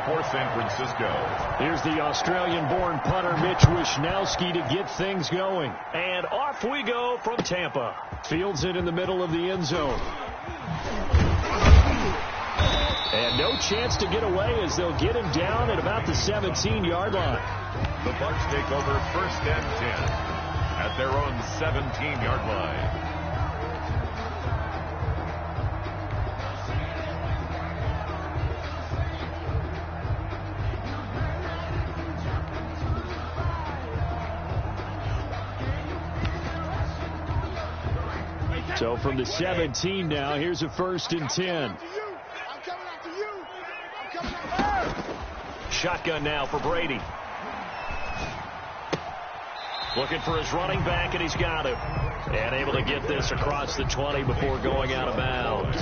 for San Francisco. Here's the Australian-born punter Mitch Wishnowsky to get things going. And off we go from Tampa. Fields it in the middle of the end zone. And no chance to get away as they'll get him down at about the 17-yard line. The Bucs take over 1st and 10 at their own 17-yard line. So from the 17 now, here's a 1st and 10. Shotgun now for Brady. Looking for his running back, and he's got him. And able to get this across the 20 before going out of bounds.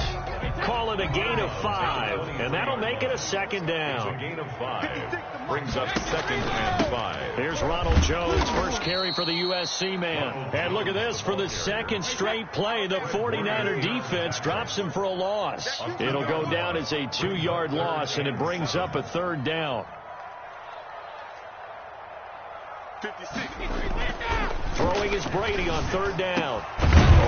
Call it a gain of 5, and that'll make it a 2nd down. It's a gain of 5. Brings up 2nd and 5. Here's Ronald Jones, first carry for the USC man. And look at this, for the 2nd straight play, the 49er defense drops him for a loss. It'll go down as a 2-yard loss, and it brings up a 3rd down. 56. Throwing is Brady on 3rd down.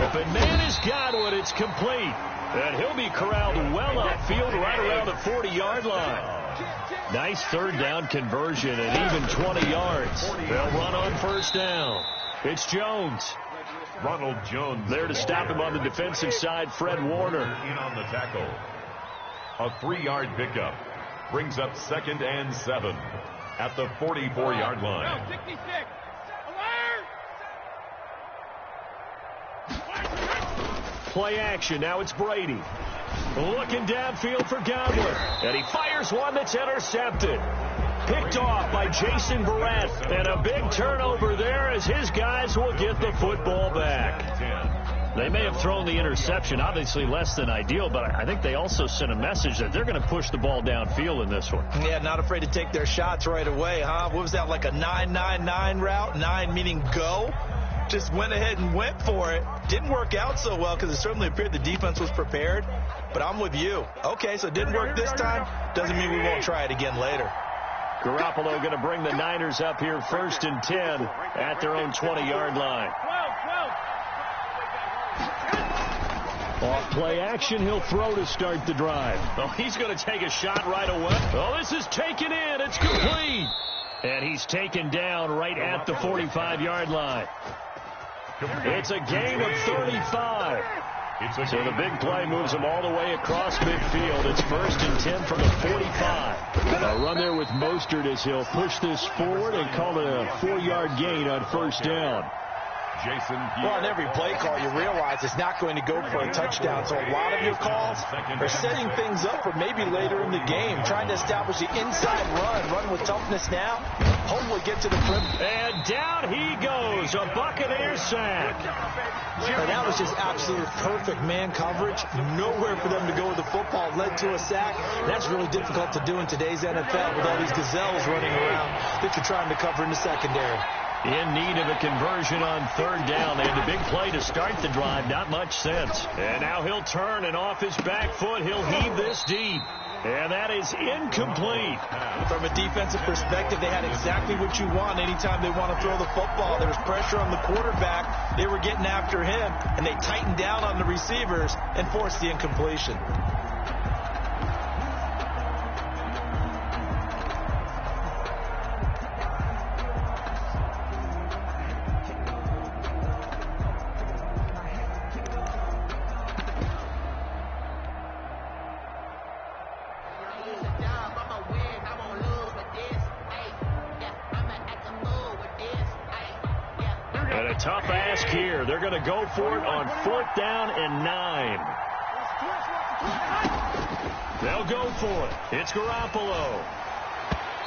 Open man is Godwin. It's complete. And he'll be corralled well upfield right around the 40-yard line. Nice 3rd down conversion and even 20 yards. They'll run on 1st down. It's Jones. Ronald Jones there to stop him on the defensive side, Fred Warner. In on the tackle. A 3-yard pickup. Brings up 2nd and 7 at the 44-yard line. 66. Play action. Now it's Brady. Looking downfield for Godwin. And he fires one that's intercepted. Picked off by Jason Barrett. And a big turnover there as his guys will get the football back. They may have thrown the interception, obviously less than ideal, but I think they also sent a message that they're going to push the ball downfield in this one. Yeah, not afraid to take their shots right away, huh? What was that, like a 9-9-9 route? 9 meaning go? Just went ahead and went for it. Didn't work out so well because it certainly appeared the defense was prepared. But I'm with you. Okay, so it didn't work this time. Doesn't mean we won't try it again later. Garoppolo going to bring the Niners up here 1st and 10 at their own 20-yard line. Off play action, he'll throw to start the drive. Oh, he's going to take a shot right away. Oh, this is taken in. It's complete. And he's taken down right at the 45-yard line. It's a gain of 35. So the big play moves him all the way across midfield. It's 1st and 10 from the 45. A run there with Mostert as he'll push this forward and call it a 4-yard gain on 1st down. Jason. Well, on every play call, you realize it's not going to go for a touchdown. So a lot of your calls are setting things up for maybe later in the game, trying to establish the inside run with toughness now. Hopefully get to the front. And down he goes, a Buccaneer sack. And that was just absolute perfect man coverage. Nowhere for them to go with the football. Led to a sack. That's really difficult to do in today's NFL with all these gazelles running around that you're trying to cover in the secondary. In need of a conversion on 3rd down. They had a big play to start the drive. Not much sense. And now he'll turn, and off his back foot, he'll heave this deep. And that is incomplete. From a defensive perspective, they had exactly what you want anytime they want to throw the football. There was pressure on the quarterback. They were getting after him, and they tightened down on the receivers and forced the incompletion. And a tough ask here. They're going to go for it on 4th down and 9. They'll go for it. It's Garoppolo.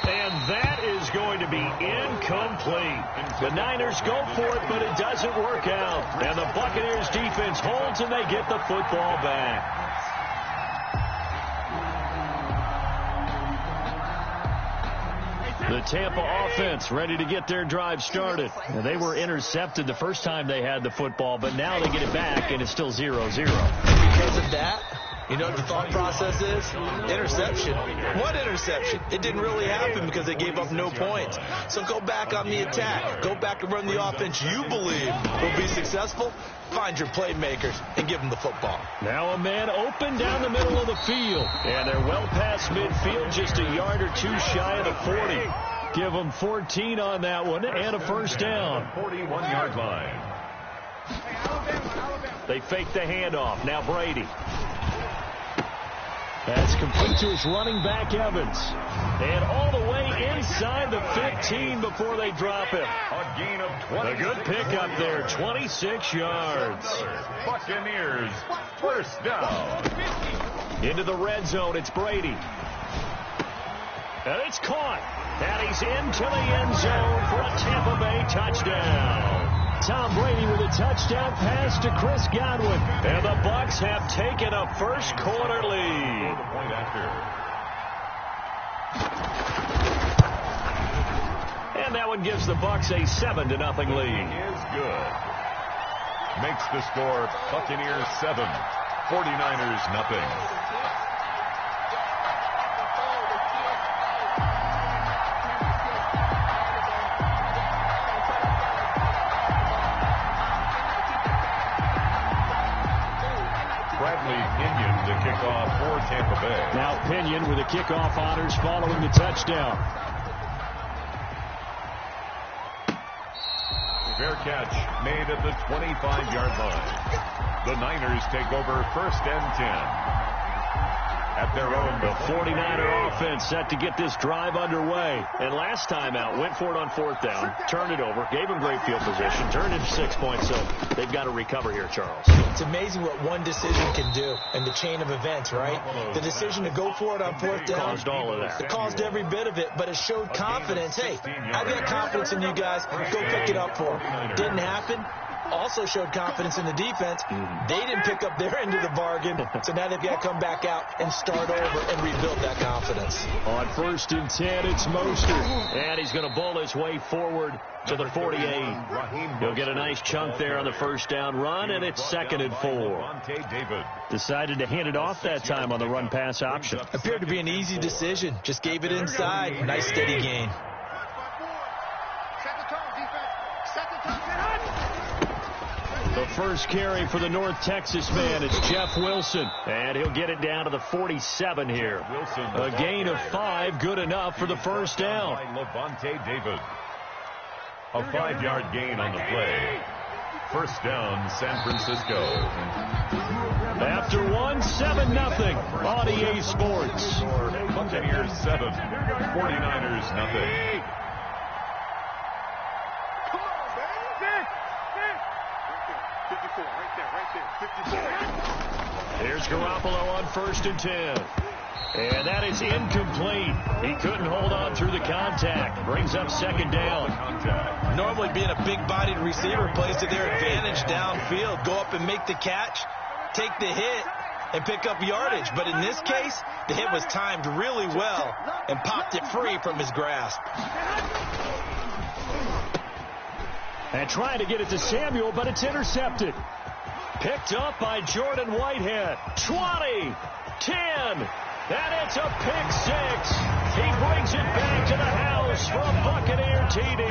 And that is going to be incomplete. The Niners go for it, but it doesn't work out. And the Buccaneers defense holds, and they get the football back. The Tampa offense ready to get their drive started. And they were intercepted the first time they had the football, but now they get it back, and it's still 0-0. Because of that, You know what the thought process is? Interception. What interception? It didn't really happen because they gave up no points. So go back on the attack. Go back and run the offense you believe will be successful. Find your playmakers and give them the football. Now a man open down the middle of the field. And they're well past midfield, just a yard or two shy of the 40. Give them 14 on that one and a first down. 41-yard line. They fake the handoff. Now Brady. That's complete to his running back, Evans. And all the way inside the 15 before they drop him. A gain of 20. A good pickup there, 26 yards. Buccaneers, first down. Into the red zone, it's Brady. And it's caught. And he's into the end zone for a Tampa Bay touchdown. Tom Brady with a touchdown pass to Chris Godwin. And the Bucs have taken a first quarter lead. Point after. And that one gives the Bucs a 7-0 lead. Is good. Makes the score Buccaneers 7, 49ers nothing. To kick off for Tampa Bay. Now Pinion with the kickoff honors following the touchdown. Fair catch made at the 25-yard line. The Niners take over first and 10. At their own. The 49er offense set to get this drive underway. And last time out, went for it on fourth down, turned it over, gave them great field position, turned into 6 points. So they've got to recover here, Charles. It's amazing what one decision can do in the chain of events, right? The decision to go for it on fourth down caused all of that. It caused every bit of it, but it showed confidence. Hey, I've got confidence in you guys. Go pick it up for them. Didn't happen. Also showed confidence in the defense. They didn't pick up their end of the bargain, so now they've got to come back out and start over and rebuild that confidence. On first and 10, it's Mostert. And he's going to bowl his way forward to the 48. He'll get a nice chunk there on the first down run, and it's 2nd and 4. Decided to hand it off that time on the run-pass option. Appeared to be an easy decision. Just gave it inside. Nice steady gain. The first carry for the North Texas man is Jeff Wilson. And he'll get it down to the 47 here. A gain of 5, good enough for the first down. A 5-yard gain on the play. First down, San Francisco. After 7-0 on EA Sports. Buccaneers 7, 49ers nothing. Here's Garoppolo on first and 10. And that is incomplete. He couldn't hold on through the contact. Brings up second down. Normally being a big-bodied receiver plays to their advantage downfield. Go up and make the catch, take the hit, and pick up yardage. But in this case, the hit was timed really well and popped it free from his grasp. And trying to get it to Samuel, but it's intercepted. Picked up by Jordan Whitehead. 20, 10, and it's a pick 6. He brings it back to the house for a Buccaneer TD.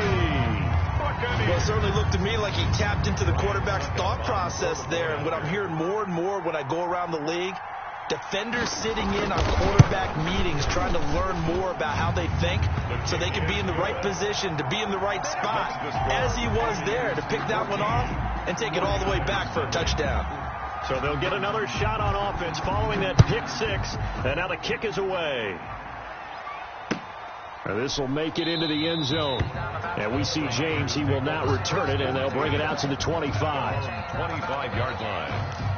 Well, it certainly looked to me like he tapped into the quarterback's thought process there. And what I'm hearing more and more when I go around the league, defenders sitting in on quarterback meetings trying to learn more about how they think so they can be in the right position, to be in the right spot, as he was there, to pick that one off and take it all the way back for a touchdown. So they'll get another shot on offense following that pick 6, and now the kick is away. This will make it into the end zone. And we see James, he will not return it, and they'll bring it out to the 25. 25-yard line.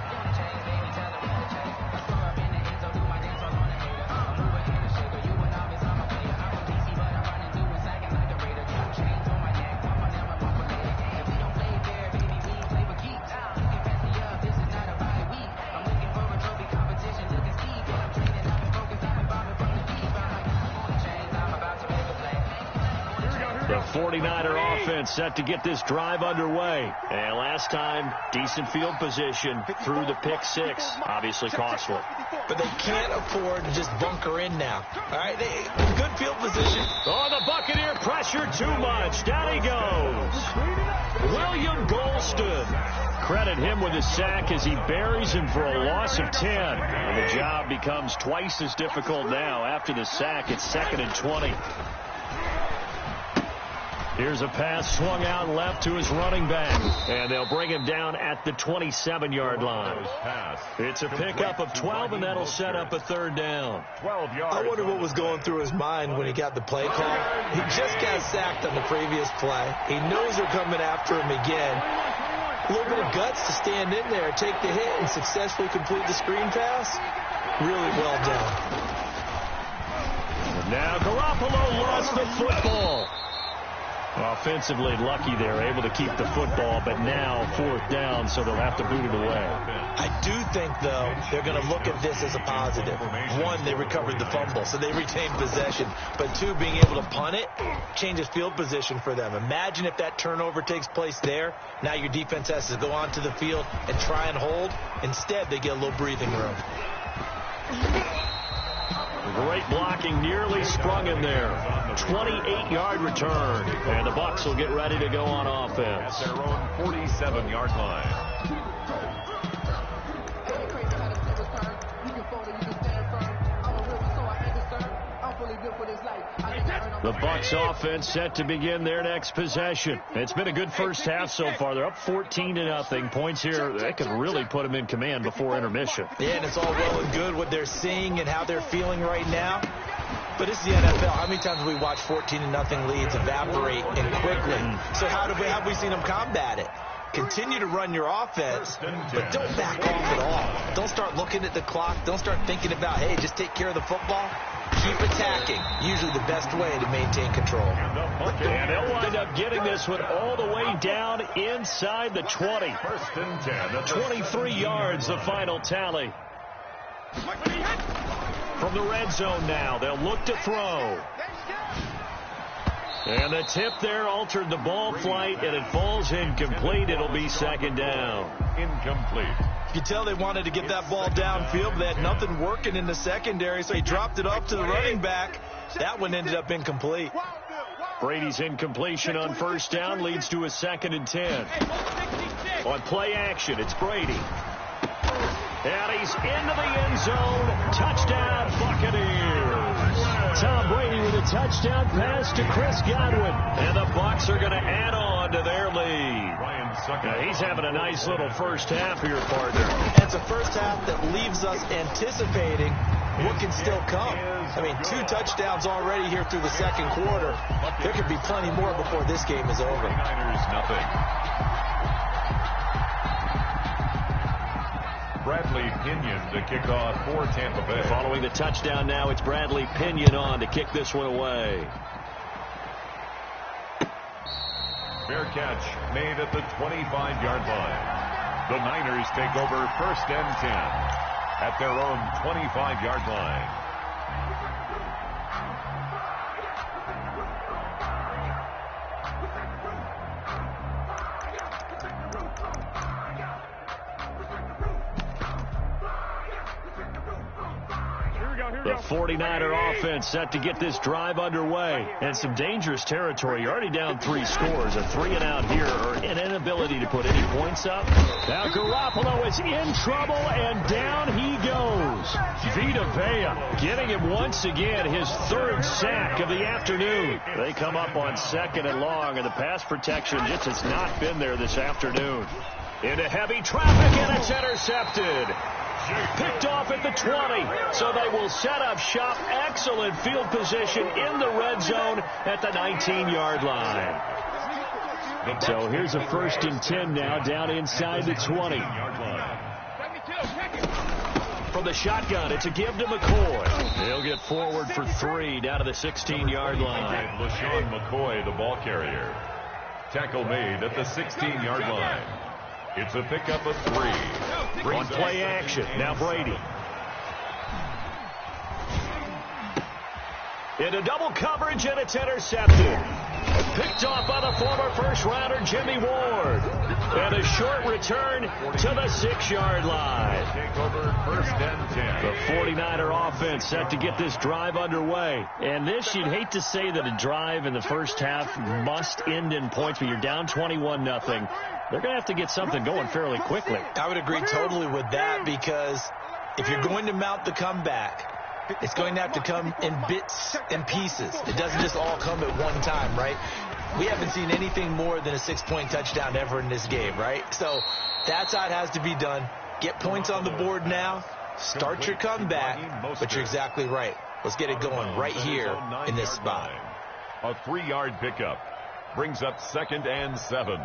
The 49er offense set to get this drive underway. And last time, decent field position through the pick six. Obviously costly. But they can't afford to just bunker in now. All right, good field position. Oh, the Buccaneer pressure too much. Down he goes. William Golston. Credit him with a sack as he buries him for a loss of 10. And the job becomes twice as difficult now. After the sack, it's 2nd and 20. Here's a pass swung out left to his running back. And they'll bring him down at the 27-yard line. It's a pickup of 12, and that'll set up a 3rd down. 12 yards. I wonder what was going through his mind when he got the play call. He just got sacked on the previous play. He knows they're coming after him again. A little bit of guts to stand in there, take the hit, and successfully complete the screen pass. Really well done. And now Garoppolo lost the football. Offensively lucky they're able to keep the football, but now 4th down, so they'll have to boot it away. I do think, though, they're going to look at this as a positive. 1, they recovered the fumble, so they retained possession. But 2, being able to punt it changes field position for them. Imagine if that turnover takes place there. Now your defense has to go onto the field and try and hold. Instead, they get a little breathing room. Great blocking, nearly sprung him there. 28-yard return, and the Bucs will get ready to go on offense. At their own 47-yard line. The Bucs offense set to begin their next possession. It's been a good first half so far. They're up 14-0. Points here, they could really put them in command before intermission. Yeah, and it's all well and good what they're seeing and how they're feeling right now. But it's the NFL. How many times have we watched 14-0 leads evaporate and quickly? So how have we seen them combat it? Continue to run your offense, but don't back off at all. Don't start looking at the clock. Don't start thinking about, hey, just take care of the football. Keep attacking. Usually the best way to maintain control. And they'll wind up getting this one all the way down inside the 20. 1st and 10. 23 yards, the final tally. From the red zone now, they'll look to throw. And the tip there altered the ball flight, and it falls incomplete. It'll be 2nd down. Incomplete. You can tell they wanted to get that ball downfield, but they had nothing working in the secondary, so he dropped it up to the running back. That one ended up incomplete. Brady's incompletion on 1st down leads to a 2nd and 10. On play action, it's Brady. And he's into the end zone. Touchdown, Buccaneers. Tom Brady with a touchdown pass to Chris Godwin. And the Bucs are going to add on to their lead. He's having a nice little first half here, partner. It's a first half that leaves us anticipating what can still come. I mean, 2 touchdowns already here through the 2nd quarter. There could be plenty more before this game is over. Niners, nothing. Bradley Pinion to kick off for Tampa Bay. Following the touchdown now, it's Bradley Pinion on to kick this one away. Fair catch made at the 25-yard line. The Niners take over 1st and 10 at their own 25-yard line. The 49er offense set to get this drive underway. And some dangerous territory. You're already down 3 scores. A 3-and-out here, or an inability to put any points up. Now Garoppolo is in trouble, and down he goes. Vita Vea getting him once again, his 3rd sack of the afternoon. They come up on 2nd and long, and the pass protection just has not been there this afternoon. Into heavy traffic, and it's intercepted. Picked off at the 20, so they will set up shop. Excellent field position in the red zone at the 19-yard line. So here's a 1st and 10 now, down inside the 20. From the shotgun, it's a give to McCoy. He'll get forward for 3 down to the 16-yard line. LaShawn McCoy, the ball carrier. Tackle made at the 16-yard line. It's a pickup of 3. On play action, now Brady. Into double coverage, and it's intercepted. picked off by the former first-rounder Jimmy Ward. And a short return to the 6-yard line. Take over first and 10. The 49er offense set to get this drive underway. And this, you'd hate to say that a drive in the first half must end in points, but you're down 21-0. They're going to have to get something going fairly quickly. I would agree totally with that, because if you're going to mount the comeback, it's going to have to come in bits and pieces. It doesn't just all come at one time, right? We haven't seen anything more than a 6-point touchdown ever in this game, right? So that's how it has to be done. Get points on the board now. Start your comeback. But you're exactly right. Let's get it going right here in this spot. A 3-yard pickup brings up 2nd and 7.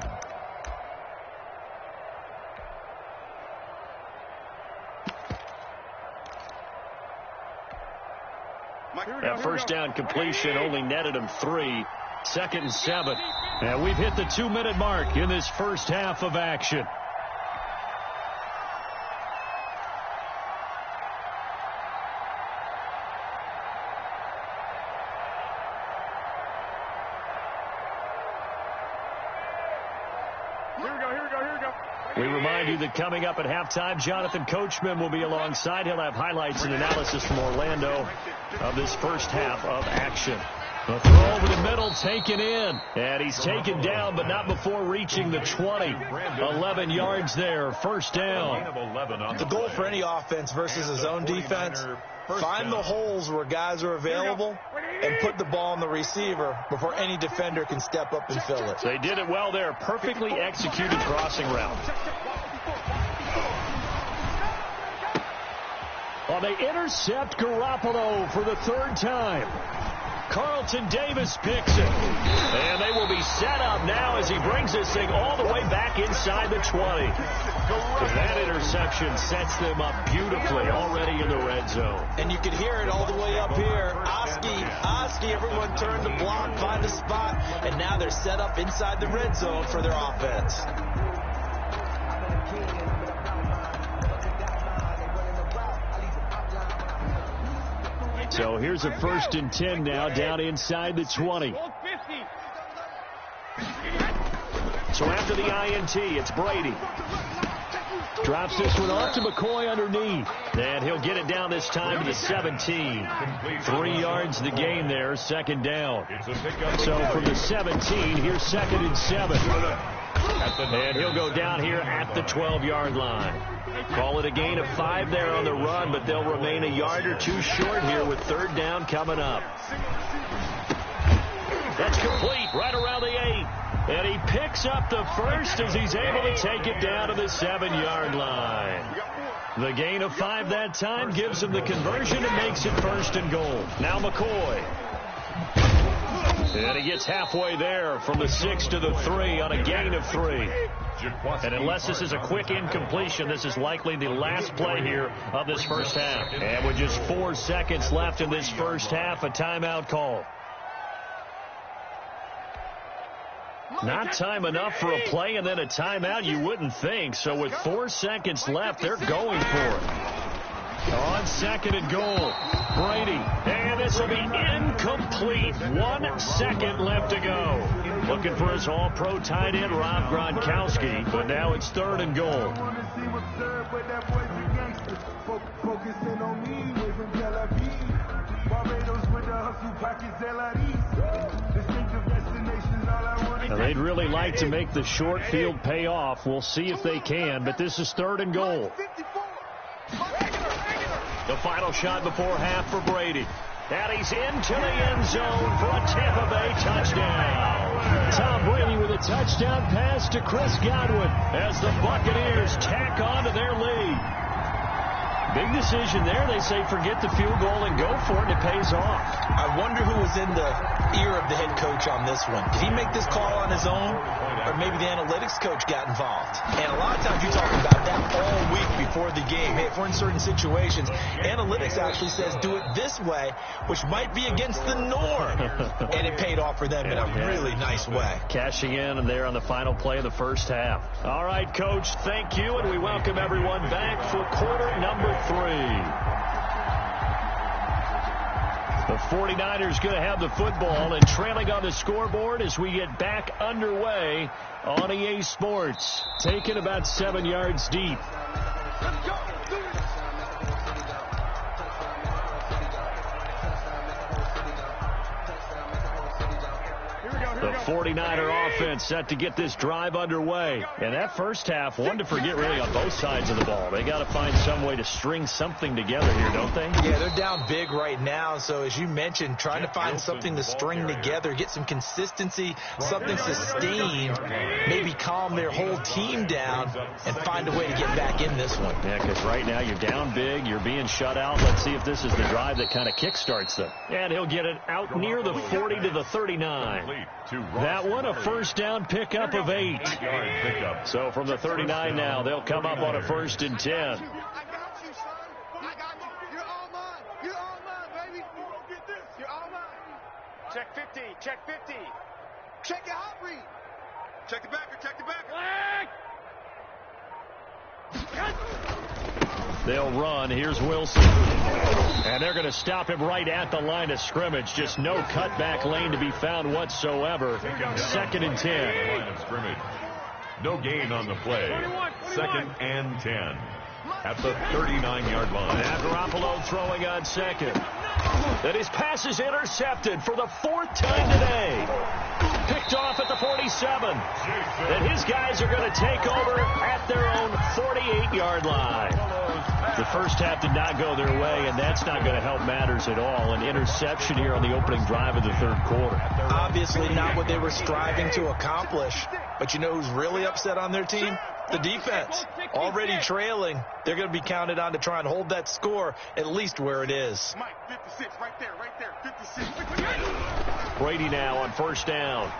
That first down completion only netted him 3. 2nd and 7. And we've hit the 2-minute mark in this first half of action. We remind you that coming up at halftime, Jonathan Coachman will be alongside. He'll have highlights and analysis from Orlando of this first half of action. A throw over the middle, taken in. And he's taken down, but not before reaching the 20. 11 yards there, first down. The goal for any offense versus his own defense, find the holes where guys are available and put the ball on the receiver before any defender can step up and fill it. They did it well there. Perfectly executed crossing route. Well, they intercept Garoppolo for the 3rd time. Carlton Davis picks it. And they will be set up now as he brings this thing all the way back inside the 20. That interception sets them up beautifully already in the red zone. And you can hear it all the way up here. Oski, everyone turn the block, find a spot, and now they're set up inside the red zone for their offense. So here's a 1st and 10 now, down inside the 20. So after the INT, it's Brady. Drops this one off to McCoy underneath. And he'll get it down this time to the 17. 3 yards the gain there, 2nd down. So from the 17, here's 2nd and 7. And he'll go down here at the 12-yard line. Call it a gain of 5 there on the run, but they'll remain a yard or 2 short here with 3rd down coming up. That's complete right around the 8. And he picks up the first as he's able to take it down to the 7-yard line. The gain of 5 that time gives him the conversion and makes it 1st and goal. Now McCoy. And he gets halfway there from the 6 to the 3 on a gain of 3. And unless this is a quick incompletion, this is likely the last play here of this first half. And with just 4 seconds left in this first half, a timeout call. Not time enough for a play and then a timeout, you wouldn't think. So with 4 seconds left, they're going for it. On 2nd and goal, Brady. And this will be incomplete. 1 second left to go. Looking for his all-pro tight end, Rob Gronkowski. But now it's 3rd and goal. Now they'd really like to make the short field pay off. We'll see if they can, but this is 3rd and goal. The final shot before half for Brady. And he's into the end zone for a Tampa Bay touchdown. Tom Brady with a touchdown pass to Chris Godwin as the Buccaneers tack on to their lead. Big decision there. They say forget the field goal and go for it, and it pays off. I wonder who was in the ear of the head coach on this one. Did he make this call on his own, or maybe the analytics coach got involved? And a lot of times you talk about that all week before the game. Hey, if we're in certain situations, analytics actually says do it this way, which might be against the norm. And it paid off for them in a really nice way. Cashing in and there on the final play of the first half. All right, Coach, thank you, and we welcome everyone back for quarter number 3. The 49ers going to have the football and trailing on the scoreboard as we get back underway on EA Sports. Taken about 7 yards deep. Let's go. Do it. The 49er offense set to get this drive underway. And that first half, one to forget really on both sides of the ball. They got to find some way to string something together here, don't they? Yeah, they're down big right now. So as you mentioned, trying to find something to string together, get some consistency, something sustained, maybe calm their whole team down and find a way to get back in this one. Yeah, because right now you're down big, you're being shut out. Let's see if this is the drive that kind of kickstarts them. And he'll get it out near the 40 to the 39. That one, a first down pickup of 8. So from the 39 now, they'll come up on a 1st and 10. I got you, son. I got you. You're all mine. You're all mine, baby. You won't get this. You're all mine. Check 50. Check 50. Check your hot read. Check the backer. Check the backer. They'll run. Here's Wilson. And they're going to stop him right at the line of scrimmage. Just no cutback lane to be found whatsoever. 2nd and 10. Line of scrimmage. No gain on the play. 2nd and 10 at the 39-yard line. Now Garoppolo throwing on 2nd. And his pass is intercepted for the 4th time today. Picked off at the 47. And his guys are going to take over at their own 48-yard line. The first half did not go their way, and that's not going to help matters at all. An interception here on the opening drive of the 3rd quarter. Obviously not what they were striving to accomplish. But you know who's really upset on their team? The defense. Already trailing. They're going to be counted on to try and hold that score at least where it is. Mike, 56, right there, 56. Brady now on 1st down.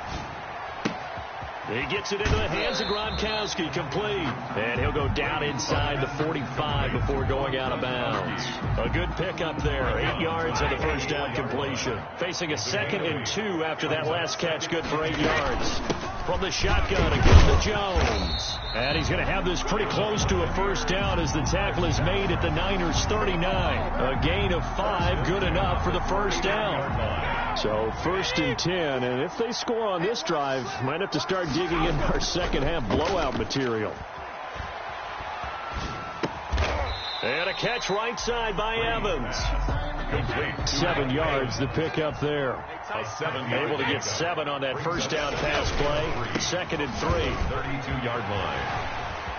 He gets it into the hands of Gronkowski, complete. And he'll go down inside the 45 before going out of bounds. A good pickup there. 8 yards on the 1st down completion. Facing a 2nd and 2 after that last catch, good for 8 yards. From the shotgun, again to Jones. And he's going to have this pretty close to a 1st down as the tackle is made at the Niners' 39. A gain of 5, good enough for the 1st down. So 1st and 10, and if they score on this drive, might have to start digging in our second half blowout material. And a catch right side by Evans. 7 yards, the pickup there. Able to get 7 on that 1st down pass play. 2nd and 3. 32-yard line.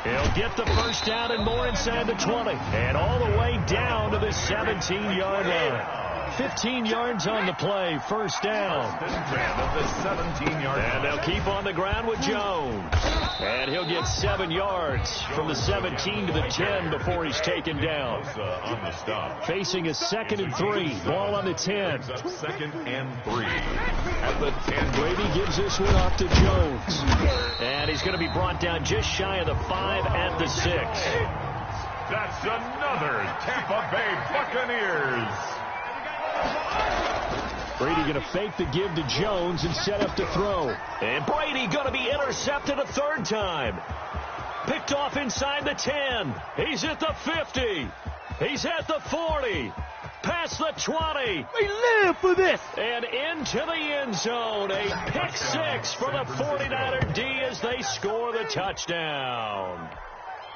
He'll get the 1st down and more inside the 20. And all the way down to the 17-yard line. 15 yards on the play, 1st down. And they'll keep on the ground with Jones. And he'll get 7 yards from the 17 to the 10 before he's taken down. On the stop. Facing a 2nd and 3. Ball on the 10. 2nd and 3 at the 10. Brady gives this one off to Jones. And he's going to be brought down just shy of the 5 at the 6. That's another Tampa Bay Buccaneers. Brady going to fake the give to Jones and set up to throw. And Brady going to be intercepted a 3rd time. Picked off inside the 10. He's at the 50. He's at the 40. Past the 20. We live for this. And into the end zone. A pick 6 for the 49er D as they score the touchdown.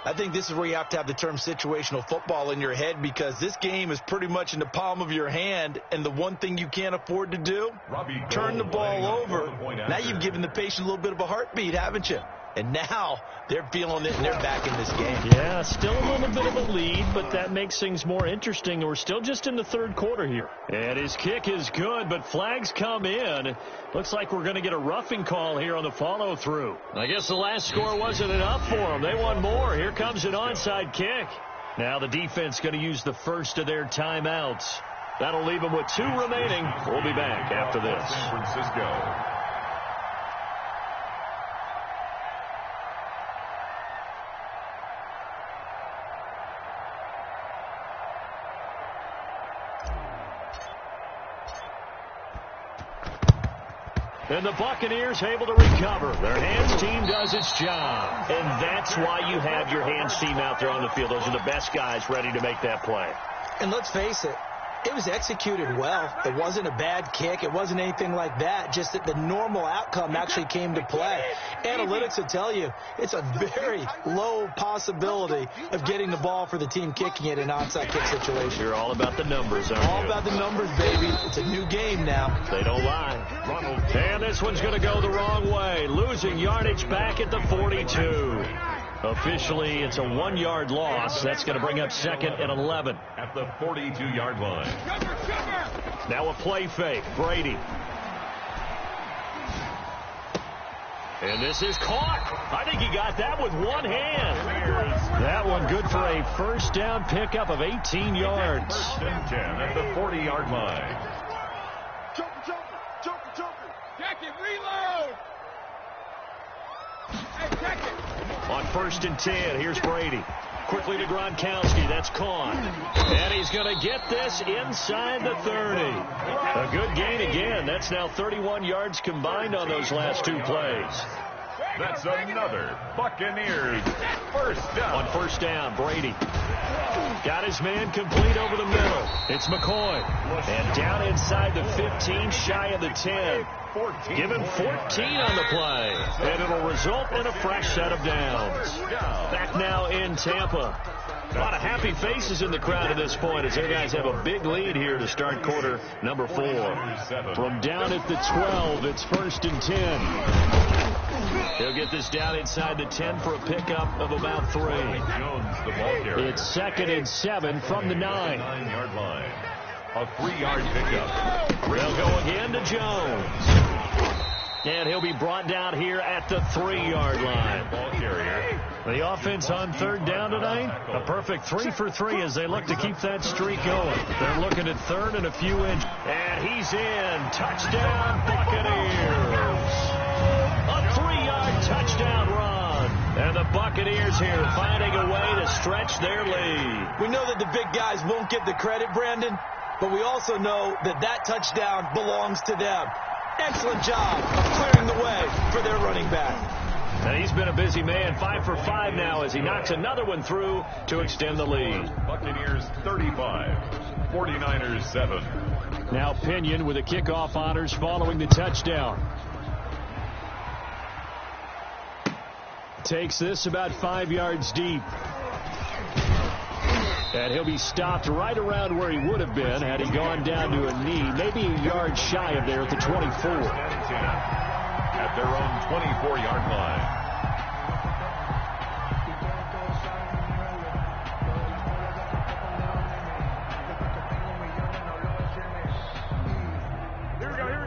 I think this is where you have to have the term situational football in your head, because this game is pretty much in the palm of your hand, and the one thing you can't afford to do, turn the ball over. Now you've given the patient a little bit of a heartbeat, haven't you? And now they're feeling it and they're back in this game. Yeah, still a little bit of a lead, but that makes things more interesting. We're still just in the 3rd quarter here. And his kick is good, but flags come in. Looks like we're going to get a roughing call here on the follow-through. I guess the last score wasn't enough for them. They want more. Here comes an onside kick. Now the defense going to use the first of their timeouts. That'll leave them with 2 remaining. We'll be back after this. San Francisco. And the Buccaneers able to recover. Their hands team does its job. And that's why you have your hands team out there on the field. Those are the best guys ready to make that play. And let's face it, It was executed well. It wasn't a bad kick. It wasn't anything like that. Just that the normal outcome actually came to play. Analytics will tell you it's a very low possibility of getting the ball for the team kicking it in an onside kick situation. You're all about the numbers, aren't you? All about the numbers, baby. It's a new game now. They don't lie. And this one's going to go the wrong way. Losing yardage back at the 42. Officially, it's a 1-yard loss. That's going to bring up 2nd and 11. At the 42-yard line. Now a play fake. Brady. And this is caught. I think he got that with one hand. That one good for a first down pickup of 18 yards. 10 at the 40-yard line. Joker. Jacket, reload. Hey, Jacket. On 1st and 10, here's Brady. Quickly to Gronkowski. That's caught. And he's going to get this inside the 30. A good gain again. That's now 31 yards combined on those last 2 plays. That's another Buccaneers first down. On 1st down, Brady got his man complete over the middle. It's McCoy. And down inside the 15, shy of the 10. Give him 14 on the play. And it'll result in a fresh set of downs. Back now in Tampa. A lot of happy faces in the crowd at this point as their guys have a big lead here to start quarter number 4. From down at the 12, it's 1st and 10. He'll get this down inside the 10 for a pickup of about 3. It's 2nd and 7 from the 9-yard line. A 3-yard pickup. They'll go again to Jones. And he'll be brought down here at the 3-yard line. Ball carrier. The offense on 3rd down tonight, a perfect 3 for 3 as they look to keep that streak going. They're looking at 3rd and a few inches. And he's in. Touchdown, Buccaneers. A 3-yard touchdown run. And the Buccaneers here finding a way to stretch their lead. We know that the big guys won't get the credit, Brandon, but we also know that that touchdown belongs to them. Excellent job of clearing the way for their running back. And he's been a busy man, 5 for 5 now as he knocks another one through to extend the lead. Buccaneers 35, 49ers 7. Now Pinion with the kickoff honors following the touchdown. Takes this about 5 yards deep. And he'll be stopped right around where he would have been had he gone down to a knee, maybe a yard shy of there at the 24. At their own 24-yard line.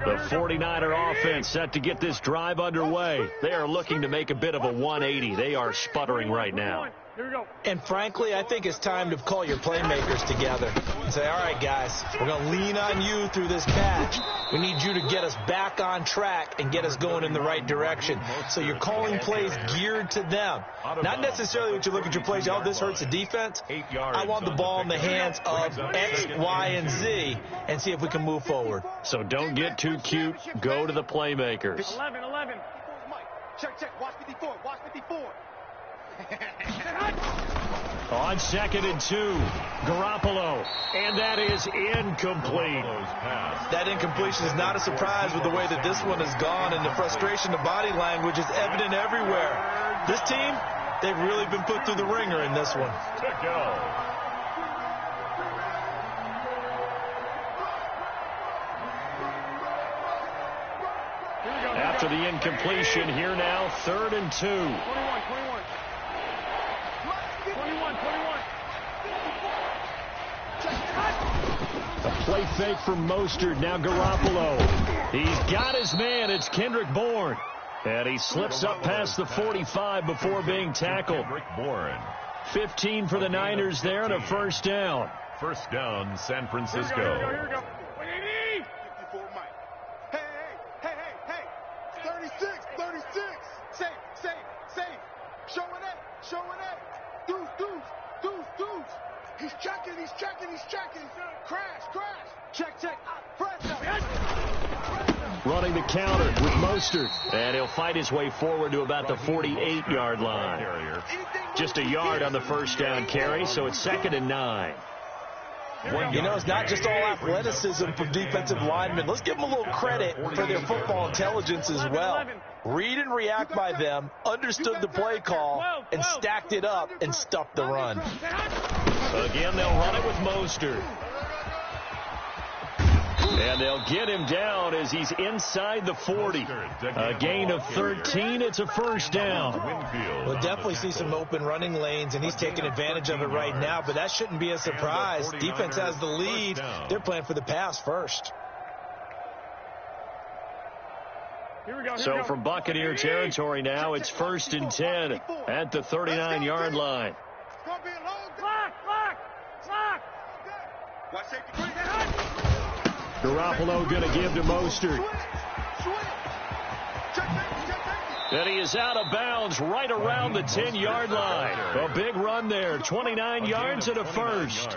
The 49er offense set to get this drive underway. They are looking to make a bit of a 180. They are sputtering right now. Here we go. And frankly, I think it's time to call your playmakers together and say, all right, guys, we're going to lean on you through this patch. We need you to get us back on track and get us going in the right direction. So you're calling plays geared to them. Not necessarily what you look at your plays, oh, this hurts the defense. I want the ball in the hands of X, Y, and Z and see if we can move forward. So don't get too cute. Go to the playmakers. 11. Check. Watch 54. On 2nd and 2, Garoppolo, and that is incomplete. That incompletion is not a surprise with the way that this one has gone, and the frustration, the body language is evident everywhere. This team, they've really been put through the ringer in this one. After the incompletion, here now, 3rd and 2. 21. A play fake from Mostert. Now Garoppolo. He's got his man. It's Kendrick Bourne. And he slips up past the 45 before being tackled. 15 for the Niners there and a first down. First down, San Francisco. Here we go. 54, Mike. Hey. 36. Safe. Showing it. Deuce. He's checking. Crash. Check. Running the counter with Mostert. And he'll fight his way forward to about the 48-yard line. Just a yard on the first down carry, so it's 2nd and 9. You know, it's not just all athleticism from defensive linemen. Let's give them a little credit for their football intelligence as well. Read and react by them, understood the play call, and stacked it up and stuffed the run. Again, they'll run it with Mostert. And they'll get him down as he's inside the 40. A gain of 13. It's a first down. We'll definitely see some open running lanes, and he's taking advantage of it right now, but that shouldn't be a surprise. Defense has the lead. They're playing for the pass first. So from Buccaneer territory now, it's 1st and 10 at the 39-yard line. Garoppolo going to give to Mostert. And he is out of bounds right around the 10-yard line. A big run there, 29 yards and a first.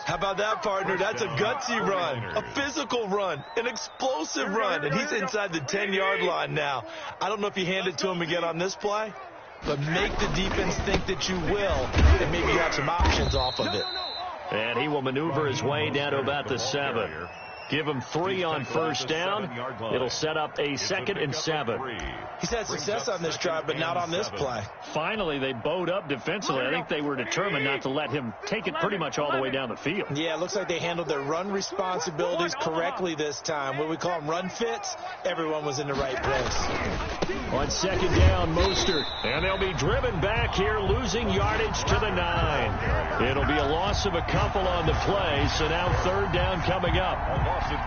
How about that, partner? That's a gutsy run, a physical run, an explosive run, and he's inside the 10-yard line now. I don't know if you hand it to him again on this play, but make the defense think that you will, and maybe you have some options off of it. And he will maneuver his way down to about the 7. Give him 3 on first down. It'll set up a 2nd and 7. He's had success on this drive, but not on this play. Finally, they bowed up defensively. I think they were determined not to let him take it pretty much all the way down the field. Yeah, it looks like they handled their run responsibilities correctly this time. What we call them run fits, everyone was in the right place. On 2nd down, Mostert. And they'll be driven back here, losing yardage to the 9. It'll be a loss of a couple on the play, so now 3rd down coming up.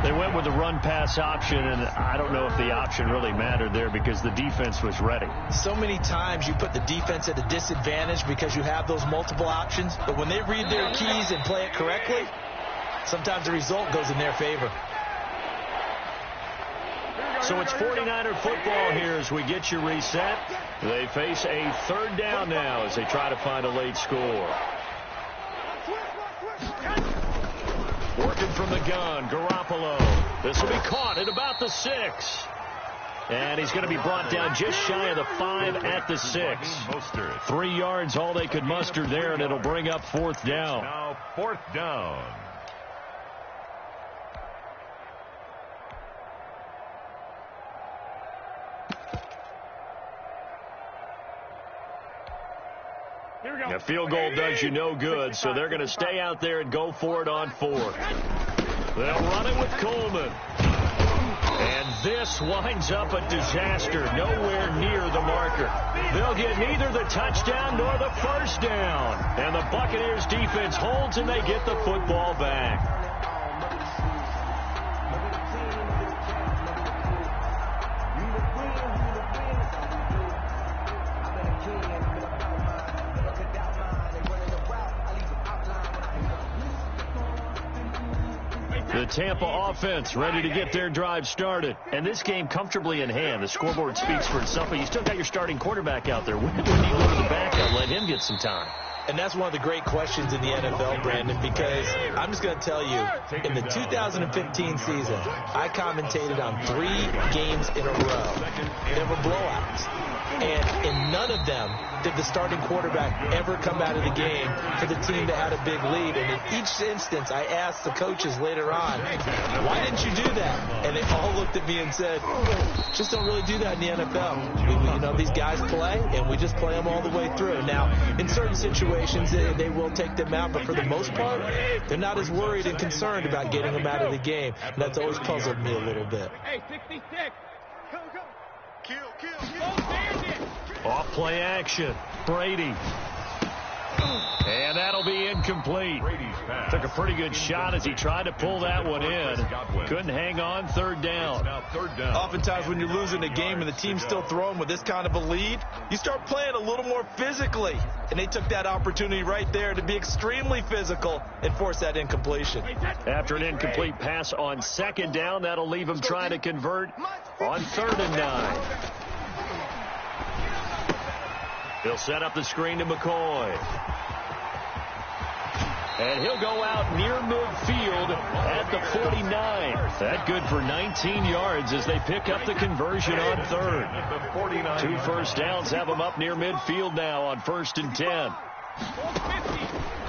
They went with the run-pass option, and I don't know if the option really mattered there because the defense was ready. So many times you put the defense at a disadvantage because you have those multiple options, but when they read their keys and play it correctly, sometimes the result goes in their favor. So it's 49er football here as we get you reset. They face a 3rd down now as they try to find a late score. Working from the gun, Garoppolo. This will be caught at about the 6. And he's going to be brought down just shy of the 5 at the 6. 3 yards, all they could muster there, and it'll bring up 4th down. Now 4th down. A field goal does you no good, so they're going to stay out there and go for it on 4th. They'll run it with Coleman. And this winds up a disaster, nowhere near the marker. They'll get neither the touchdown nor the first down. And the Buccaneers defense holds and they get the football back. The Tampa offense ready to get their drive started. And this game comfortably in hand. The scoreboard speaks for itself, but you still got your starting quarterback out there. When do you go to the backup? Let him get some time. And that's one of the great questions in the NFL, Brandon, because I'm just going to tell you, in the 2015 season, I commentated on 3 games in a row. There were blowouts. And in none of them did the starting quarterback ever come out of the game for the team that had a big lead. And in each instance, I asked the coaches later on, why didn't you do that? And they all looked at me and said, just don't really do that in the NFL. You know, these guys play, and we just play them all the way through. Now, in certain situations, they will take them out, but for the most part, they're not as worried and concerned about getting them out of the game. And that's always puzzled me a little bit. Hey, 66. Go, go. Kill. Off play action. Brady. And that'll be incomplete. Took a pretty good shot as he tried to pull that one in. Couldn't hang on. 3rd down. Oftentimes when you're losing a game and the team's still throwing with this kind of a lead, you start playing a little more physically. And they took that opportunity right there to be extremely physical and force that incompletion. After an incomplete pass on 2nd down, that'll leave him trying to convert on 3rd and 9. He'll set up the screen to McCoy. And he'll go out near midfield at the 49. That good for 19 yards as they pick up the conversion on 3rd. 2 first downs have them up near midfield now on 1st and 10.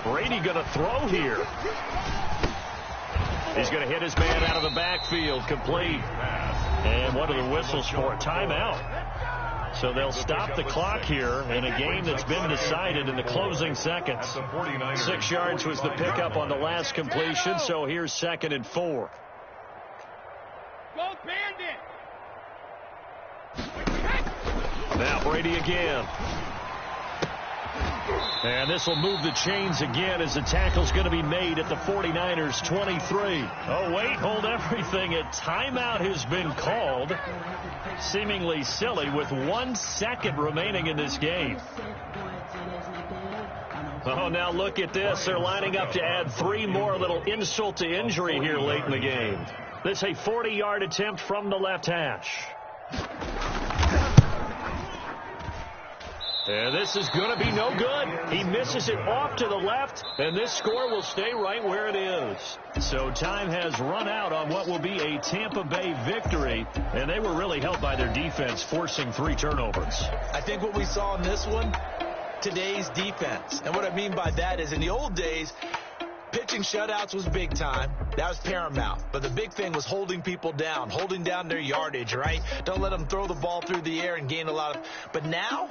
Brady going to throw here. He's going to hit his man out of the backfield, complete. And what are the whistles for? A timeout. So they'll stop the clock here in a game that's been decided in the closing seconds. 6 yards was the pickup on the last completion, so here's 2nd and 4. Go Bandit! Now Brady again. And this will move the chains again as the tackle's going to be made at the 49ers 23. Oh, wait, hold everything. A timeout has been called. Seemingly silly with 1 second remaining in this game. Oh, now look at this. They're lining up to add 3 more. A little insult to injury here late in the game. This is a 40-yard attempt from the left hash. And this is going to be no good. He misses it off to the left, and this score will stay right where it is. So time has run out on what will be a Tampa Bay victory, and they were really helped by their defense forcing 3 turnovers. I think what we saw in this one, today's defense. And what I mean by that is in the old days, pitching shutouts was big time. That was paramount. But the big thing was holding people down, holding down their yardage, right? Don't let them throw the ball through the air and gain a lot of... But now...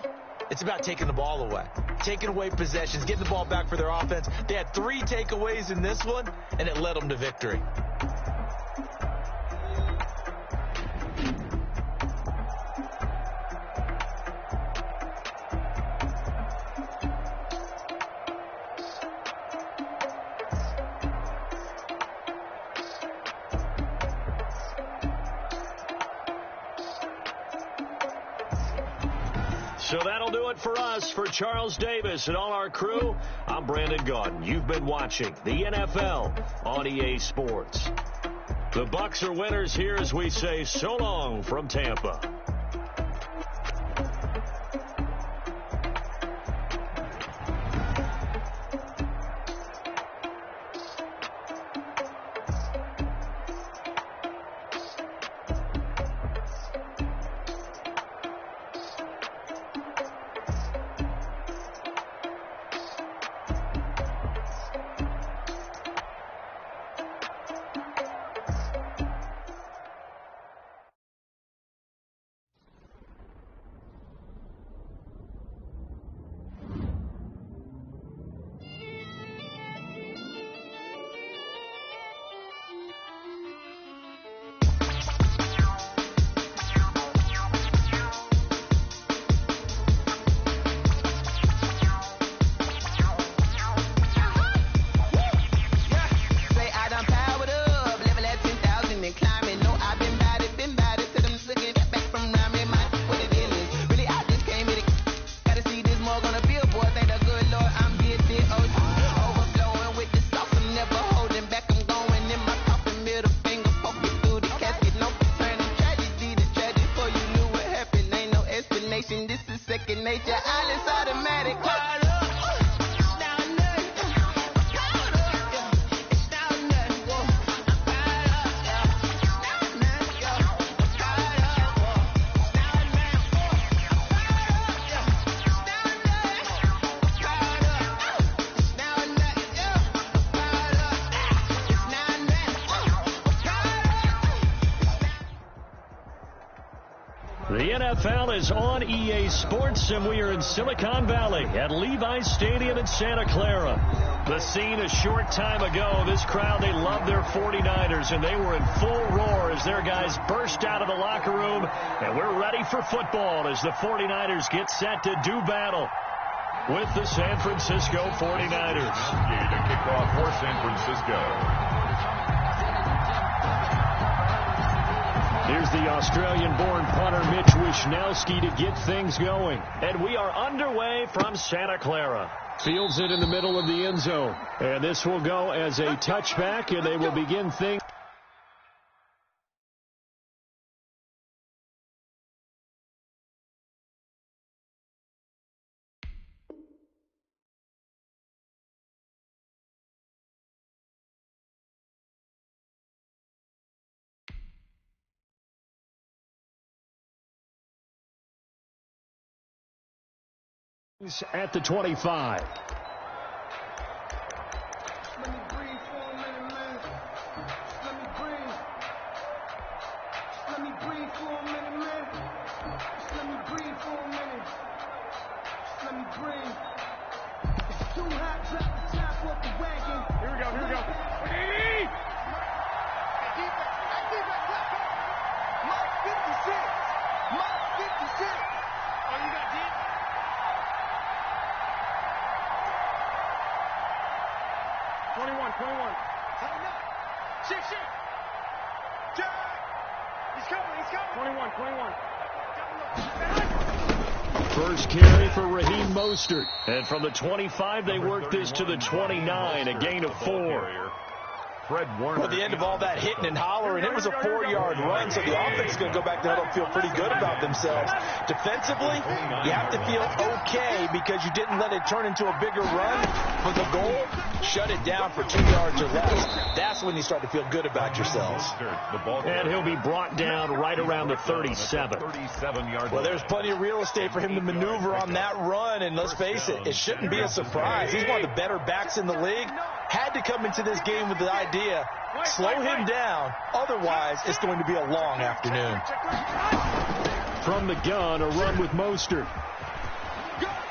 it's about taking the ball away, taking away possessions, getting the ball back for their offense. They had 3 takeaways in this one, and it led them to victory. So that'll do it for us. For Charles Davis and all our crew, I'm Brandon Gaudin. You've been watching the NFL on EA Sports. The Bucs are winners here as we say so long from Tampa. The NFL is on EA Sports, and we are in Silicon Valley at Levi's Stadium in Santa Clara. The scene a short time ago, this crowd, they love their 49ers, and they were in full roar as their guys burst out of the locker room, and we're ready for football as the 49ers get set to do battle with the San Francisco 49ers. To kick off for San Francisco. Here's the Australian-born punter Mitch Wishnowsky to get things going. And we are underway from Santa Clara. Fields it in the middle of the end zone. And this will go as a touchback, and they will begin things. At the 25. 21. Shift. Jack! He's coming. 21. First carry for Raheem Mostert. And from the 25, they work this to the 29, a gain of 4. Fred Warner. Well, the end of all that hitting and hollering, it was a 4-yard run, so the offense is going to go back there and feel pretty good about themselves. Defensively, you have to feel okay because you didn't let it turn into a bigger run for the goal. Shut it down for 2 yards or less. That's when you start to feel good about yourselves. And he'll be brought down right around the 37. Well, there's plenty of real estate for him to maneuver on that run, and let's face it, it shouldn't be a surprise. He's one of the better backs in the league. Had to come into this game with the idea, slow him down, otherwise it's going to be a long afternoon. From the gun, a run with Mostert.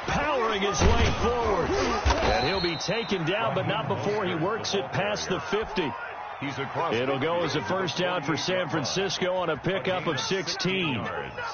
Powering his way forward. And he'll be taken down, but not before he works it past the 50. It'll go as a first down for San Francisco on a pickup of 16.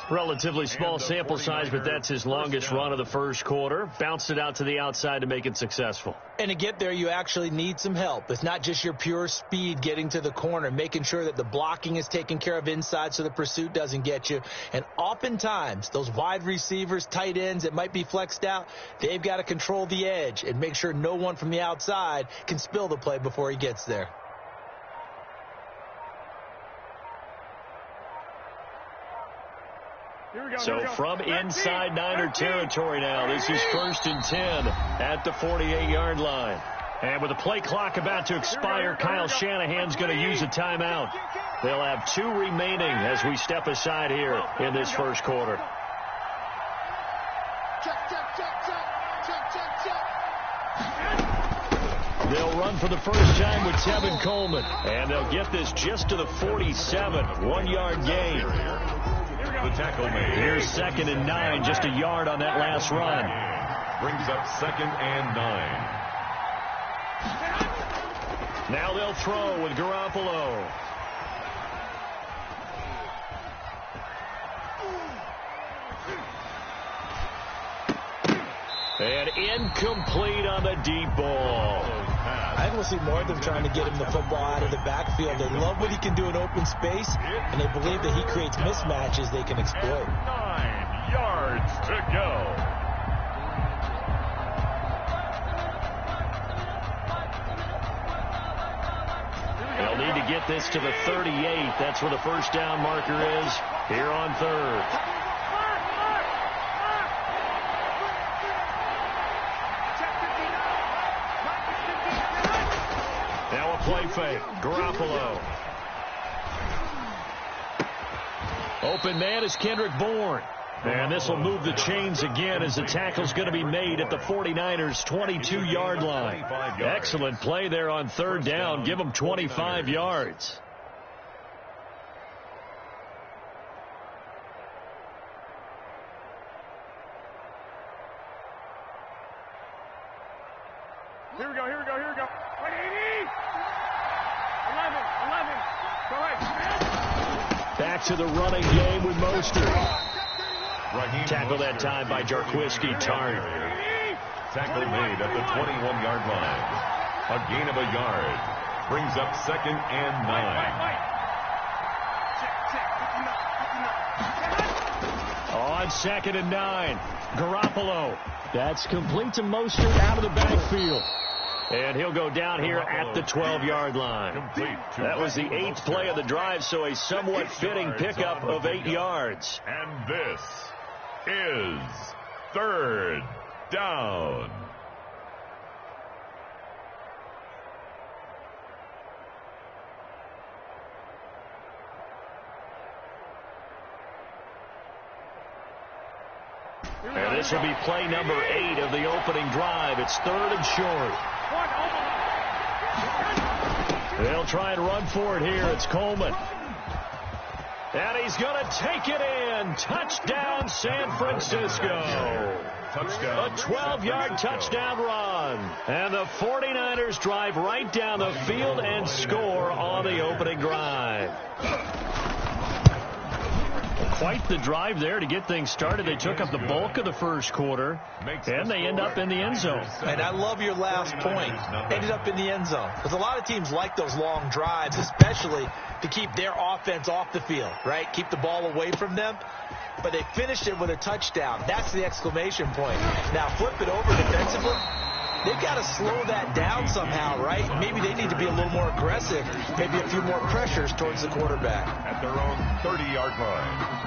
Relatively small sample size, but that's his longest run of the first quarter. Bounced it out to the outside to make it successful. And to get there, you actually need some help. It's not just your pure speed getting to the corner, making sure that the blocking is taken care of inside so the pursuit doesn't get you. And oftentimes, those wide receivers, tight ends that might be flexed out, they've got to control the edge and make sure no one from the outside can spill the play before he gets there. So from inside Niner territory now, this is 1st and 10 at the 48-yard line. And with the play clock about to expire, Kyle Shanahan's going to use a timeout. They'll have 2 remaining as we step aside here in this first quarter. They'll run for the first time with Tevin Coleman. And they'll get this just to the 47, 1-yard gain. The tackle made. Here's 2nd and 9, just a yard on that last run. Brings up 2nd and 9. Now they'll throw with Garoppolo. And incomplete on the deep ball. I think we'll see more of them trying to get him the football out of the backfield. They love what he can do in open space, and they believe that he creates mismatches they can exploit. 9 yards to go. They'll need to get this to the 38. That's where the first down marker is here on 3rd. Play fake. Garoppolo. Open man is Kendrick Bourne. And this will move the chains again as the tackle's going to be made at the 49ers' 22-yard line. Excellent play there on 3rd down. Give them 25 yards. Here we go. 180! 11. Go ahead. Back to the running game with Mostert. Tackle that time by Jarquiski Tartt. Tackle made at the 21-yard line. A gain of a yard. Brings up 2nd and 9. On 2nd and 9. Garoppolo. That's complete to Mostert out of the backfield. And he'll go down here at the 12-yard line. That was the 8th play of the drive, so a somewhat fitting pickup of 8 yards. And this is 3rd down. And this will be play number 8 of the opening drive. It's 3rd and short. They'll try and run for it here. It's Coleman. And he's going to take it in. Touchdown, San Francisco. Touchdown. A 12-yard touchdown run. And the 49ers drive right down the field and score on the opening drive. quite the drive there to get things started. They took up the bulk of the first quarter, and they end up in the end zone. And I love your last point. Ended up in the end zone. Because a lot of teams like those long drives, especially to keep their offense off the field, right? Keep the ball away from them. But they finished it with a touchdown. That's the exclamation point. Now flip it over defensively. They've got to slow that down somehow, right? Maybe they need to be a little more aggressive. Maybe a few more pressures towards the quarterback. At their own 30-yard line.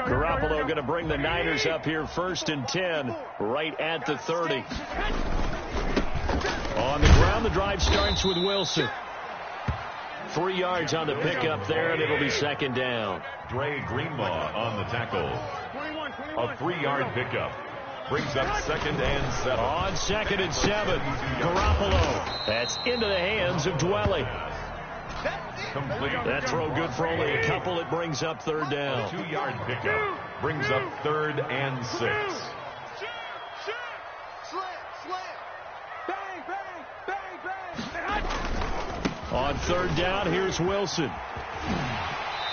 Garoppolo going to bring the Niners up here 1st and 10, right at the 30. On the ground, the drive starts with Wilson. 3 yards on the pickup there, and it'll be 2nd down. Dre Greenlaw on the tackle. A 3-yard pickup. Brings up 2nd and 7. On 2nd and 7, Garoppolo. That's into the hands of Dwelly. Complete. That throw good for only a couple. It brings up 3rd down. A 2-yard pickup. Brings up 3rd and 6. Bang, bang, bang, bang. On 3rd down, here's Wilson.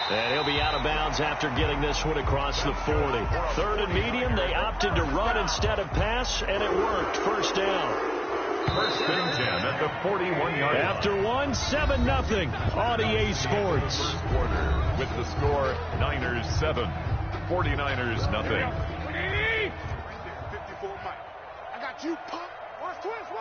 And he'll be out of bounds after getting this one across the 40. 3rd and medium, they opted to run instead of pass, and it worked. 1st down. 1st and 10 at the 41-yard line. After 1-7-0 on EA Sports. First quarter with the score Niners 7, 49ers nothing. 54 Mike. I got you, punk. Watch twist.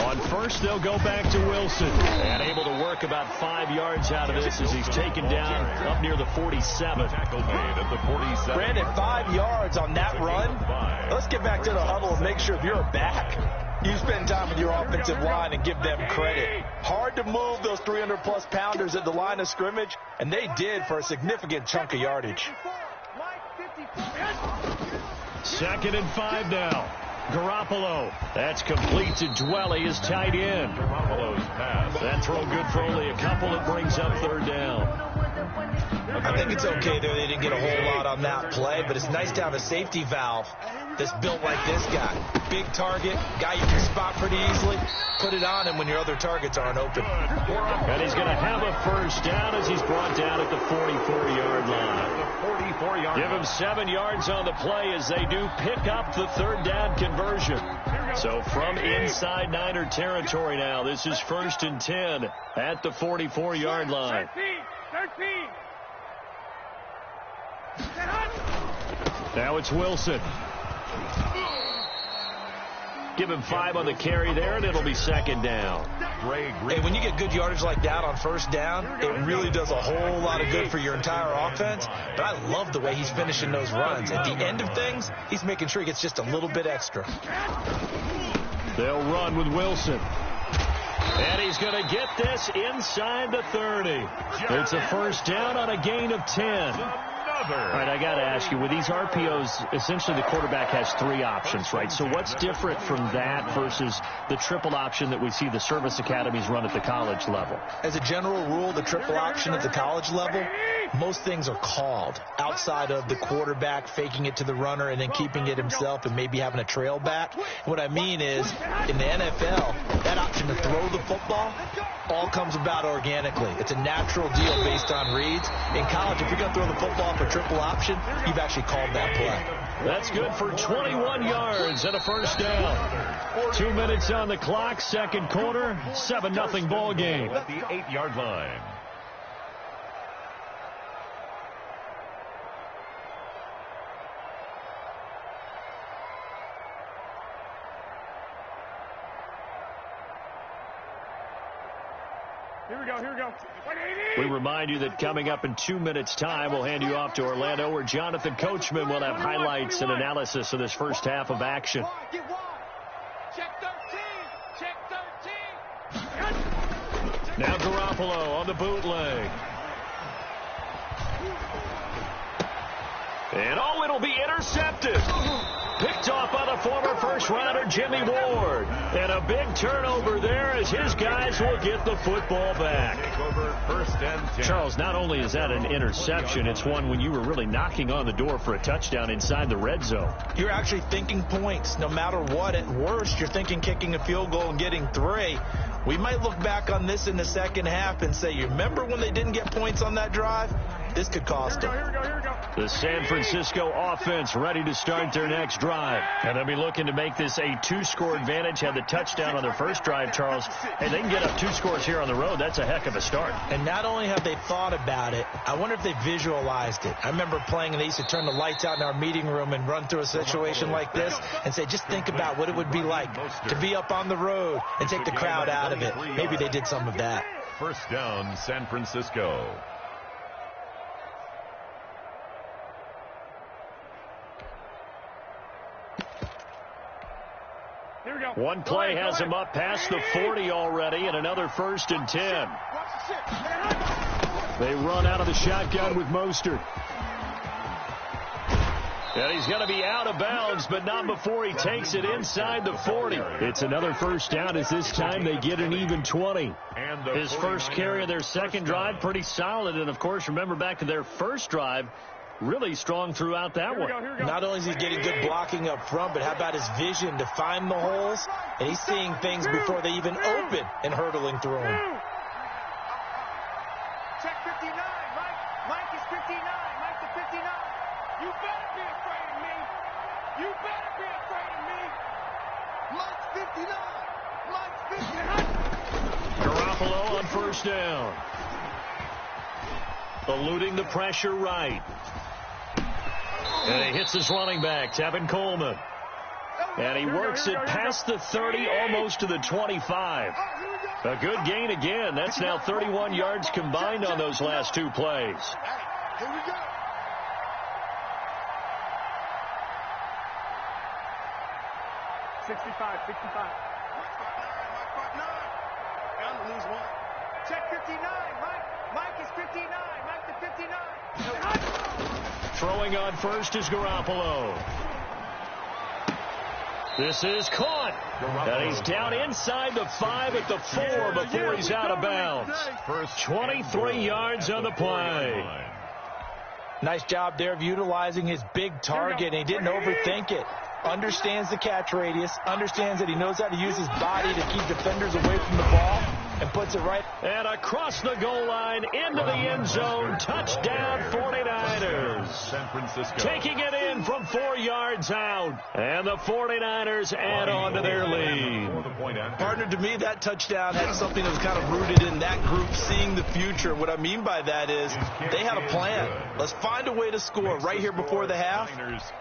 On 1st, they'll go back to Wilson. And able to work about 5 yards out of this as he's taken down up near the 47. Tackle made at the 47. Brandon, 5 yards on that run. Let's get back to the huddle and make sure if you're a back, you spend time with your offensive line and give them credit. Hard to move those 300-plus pounders at the line of scrimmage, and they did for a significant chunk of yardage. 2nd and 5 now. Garoppolo. That's complete to Dwelly, his tight end. Garoppolo's pass. That throw good for only a couple. It brings up 3rd down. I think it's okay there. They didn't get a whole lot on that play, but it's nice to have a safety valve that's built like this guy. Big target, guy you can spot pretty easily. Put it on him when your other targets aren't open. And he's going to have a 1st down as he's brought down at the 44-yard line. Give him 7 yards on the play as they do pick up the 3rd down conversion. So from inside Niner territory now, this is 1st and 10 at the 44-yard line. 13. Now it's Wilson. Give him 5 on the carry there, and it'll be 2nd down. Hey, when you get good yardage like that on 1st down, it really does a whole lot of good for your entire offense. But I love the way he's finishing those runs. At the end of things, he's making sure he gets just a little bit extra. They'll run with Wilson. And he's going to get this inside the 30. It's a 1st down on a gain of 10. All right, I got to ask you, with these RPOs, essentially the quarterback has 3 options, right? So what's different from that versus the triple option that we see the service academies run at the college level? As a general rule, the triple option at the college level, most things are called outside of the quarterback faking it to the runner and then keeping it himself and maybe having a trail back. What I mean is, in the NFL, that option to throw the football all comes about organically. It's a natural deal based on reads. In college, if you're going to throw the football for triple option, you've actually called that play. That's good for 21 yards and a 1st down. 2 minutes on the clock, 2nd quarter, 7-0 ball game. At the 8-yard line. Here we go. We remind you that coming up in 2 minutes' time, we'll hand you off to Orlando, where Jonathan Coachman will have highlights and analysis of this first half of action. Check 13. Now Garoppolo on the bootleg. And oh, it'll be intercepted. Picked off by the former first-rounder Jimmy Ward. And a big turnover there as his guys will get the football back. First and 10. Charles, not only is that an interception, it's one when you were really knocking on the door for a touchdown inside the red zone. You're actually thinking points. No matter what, at worst, you're thinking kicking a field goal and getting 3. We might look back on this in the second half and say, you remember when they didn't get points on that drive? This could cost them. Here we go. The San Francisco offense ready to start their next drive. And they'll be looking to make this a 2-score advantage. Had the touchdown on their first drive, Charles. Hey, they can get up 2 scores here on the road. That's a heck of a start. And not only have they thought about it, I wonder if they visualized it. I remember playing, and they used to turn the lights out in our meeting room and run through a situation like this and say, just think about what it would be like to be up on the road and take the crowd out of it. Maybe they did some of that. First down, San Francisco. One play has him up past the 40 already, and another 1st and 10. They run out of the shotgun with Mostert. And he's going to be out of bounds, but not before he takes it inside the 40. It's another first down as this time they get an even 20. His first carry of their second drive, pretty solid. And, of course, remember back to their first drive, really strong throughout that one. Not only is he getting good blocking up front, but how about his vision to find the holes? And he's seeing things before they even open and hurdling through them. Check 59, Mike. Mike is 59. Mike to 59. You better be afraid of me. You better be afraid of me. Mike's 59. Mike's 59. Garoppolo on first down. Eluding the pressure right. And he hits his running back, Tevin Coleman. And he works it past the 30, almost to the 25. A good gain again. That's now 31 yards combined on those last 2 plays. Here we go. Mike 59. Bound to lose one. Check 59, Mike. Mike is 59. Mike to 59. Throwing on first is Garoppolo. This is caught. And he's down inside the 5 at the 4 before he's out of bounds. 23 yards on the play. Nice job there of utilizing his big target. And he didn't overthink it. Understands the catch radius. Understands that he knows how to use his body to keep defenders away from the ball. And puts it right. And across the goal line, into the end zone. Touchdown, 49ers. San Francisco. Taking it in from 4 yards out. And the 49ers add on to their lead. Partner, to me, that touchdown had something that was kind of rooted in that group seeing the future. What I mean by that is they had a plan. Let's find a way to score right here before the half.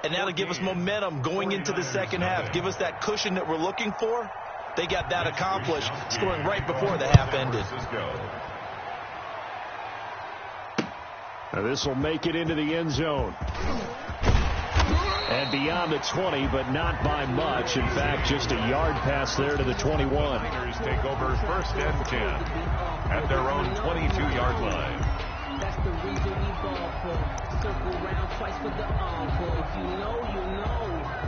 And that'll give us momentum going into the second half. Give us that cushion that we're looking for. They got that accomplished, scoring right before the half ended. Now this will make it into the end zone. And beyond the 20, but not by much. In fact, just a yard pass there to the 21. Niners take over first and 10 at their own 22-yard line. That's the reason we ball for. Circle around twice for the encore. If you know, you know.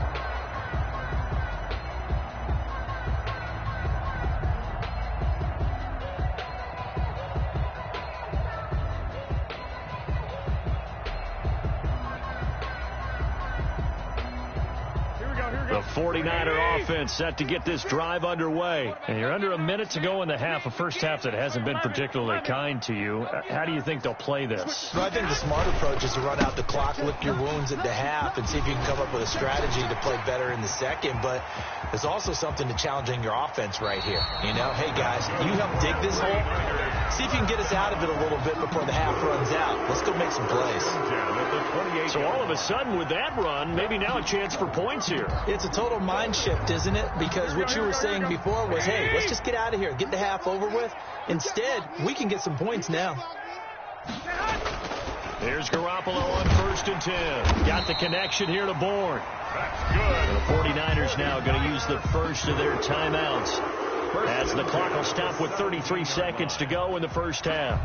The 49er offense set to get this drive underway. And you're under a minute to go in the half, a first half that hasn't been particularly kind to you. How do you think they'll play this? Well, I think the smart approach is to run out the clock, lick your wounds at the half, and see if you can come up with a strategy to play better in the second. But there's also something to challenging your offense right here. You know, hey, guys, you help dig this hole. See if you can get us out of it a little bit before the half runs out. Let's go make some plays. So all of a sudden, with that run, maybe now a chance for points here. It's a total mind shift, isn't it? Because what you were saying before was, hey, let's just get out of here, get the half over with. Instead, we can get some points now. Here's Garoppolo on first and 10. Got the connection here to Bourne. That's good. The 49ers now going to use the first of their timeouts as the clock will stop with 33 seconds to go in the first half.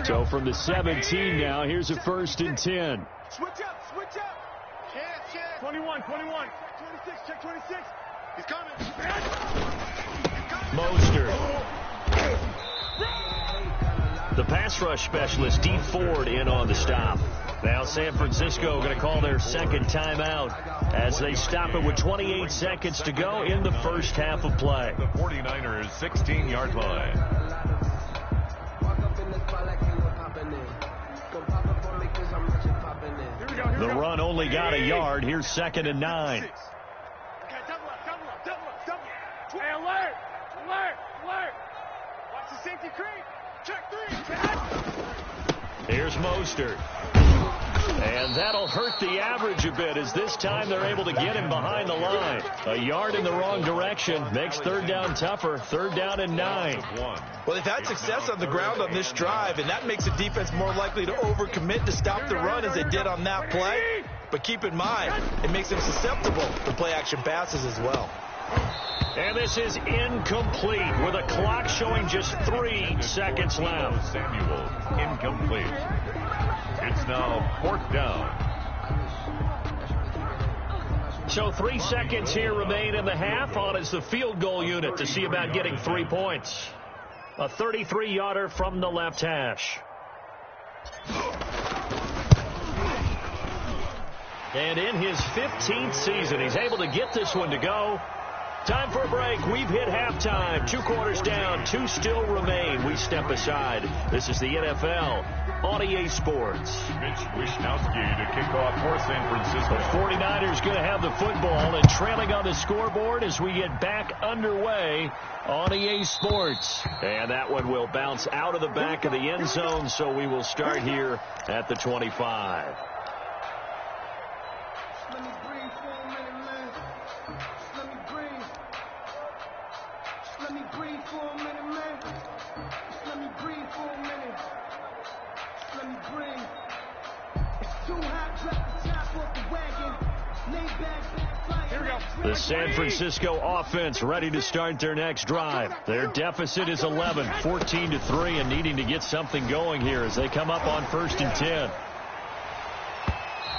So from the 17 now, here's a 1st and 10. Switch up, switch up. Chance. 21. 26, check 26. He's coming. Mostert. The pass rush specialist, Dean Ford, in on the stop. Now San Francisco going to call their second timeout as they stop it with 28 seconds to go in the first half of play. The 49ers 16-yard line. The run only got a yard. Here's 2nd and 9. Okay, double up. Hey, alert. Watch the safety creep. Check 3. Here's Mostert. And that'll hurt the average a bit as this time they're able to get him behind the line. A yard in the wrong direction makes 3rd down tougher. 3rd down and 9. Well, they've had success on the ground on this drive, and that makes the defense more likely to overcommit to stop the run as they did on that play. But keep in mind, it makes them susceptible to play-action passes as well. And this is incomplete with a clock showing just 3 seconds left. Samuel, incomplete. It's now 4th down. So 3 seconds here remain in the half on as the field goal unit to see about getting 3 points. A 33-yarder from the left hash. And in his 15th season, he's able to get this one to go. Time for a break. We've hit halftime. 2 quarters down. 2 still remain. We step aside. This is the NFL on EA Sports. Mitch Wishnowsky to kick off for San Francisco. The 49ers going to have the football and trailing on the scoreboard as we get back underway on EA Sports. And that one will bounce out of the back of the end zone, so we will start here at the 25. Let me breathe for a minute, man. Let me breathe. Let me breathe for a minute, man. Let me breathe for a minute. Let me breathe. It's too hot, drop the top off the wagon. Lay back, here we go. The San Francisco offense ready to start their next drive. Their deficit is 11, 14-3, and needing to get something going here as they come up on 1st and 10.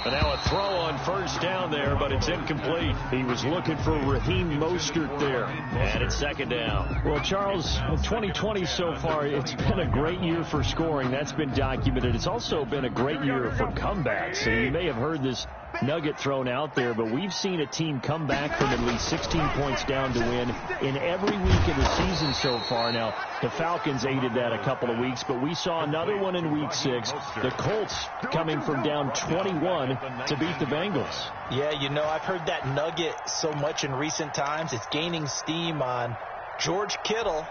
And now a throw on 1st down there, but it's incomplete. He was looking for Raheem Mostert there. And it's 2nd down. Well, Charles, in 2020 so far, it's been a great year for scoring. That's been documented. It's also been a great year for comebacks. So you may have heard this nugget thrown out there, but we've seen a team come back from at least 16 points down to win in every week of the season so far. Now, the Falcons aided that a couple of weeks, but we saw another one in week 6. The Colts coming from down 21 to beat the Bengals. Yeah, you know, I've heard that nugget so much in recent times. It's gaining steam on George Kittle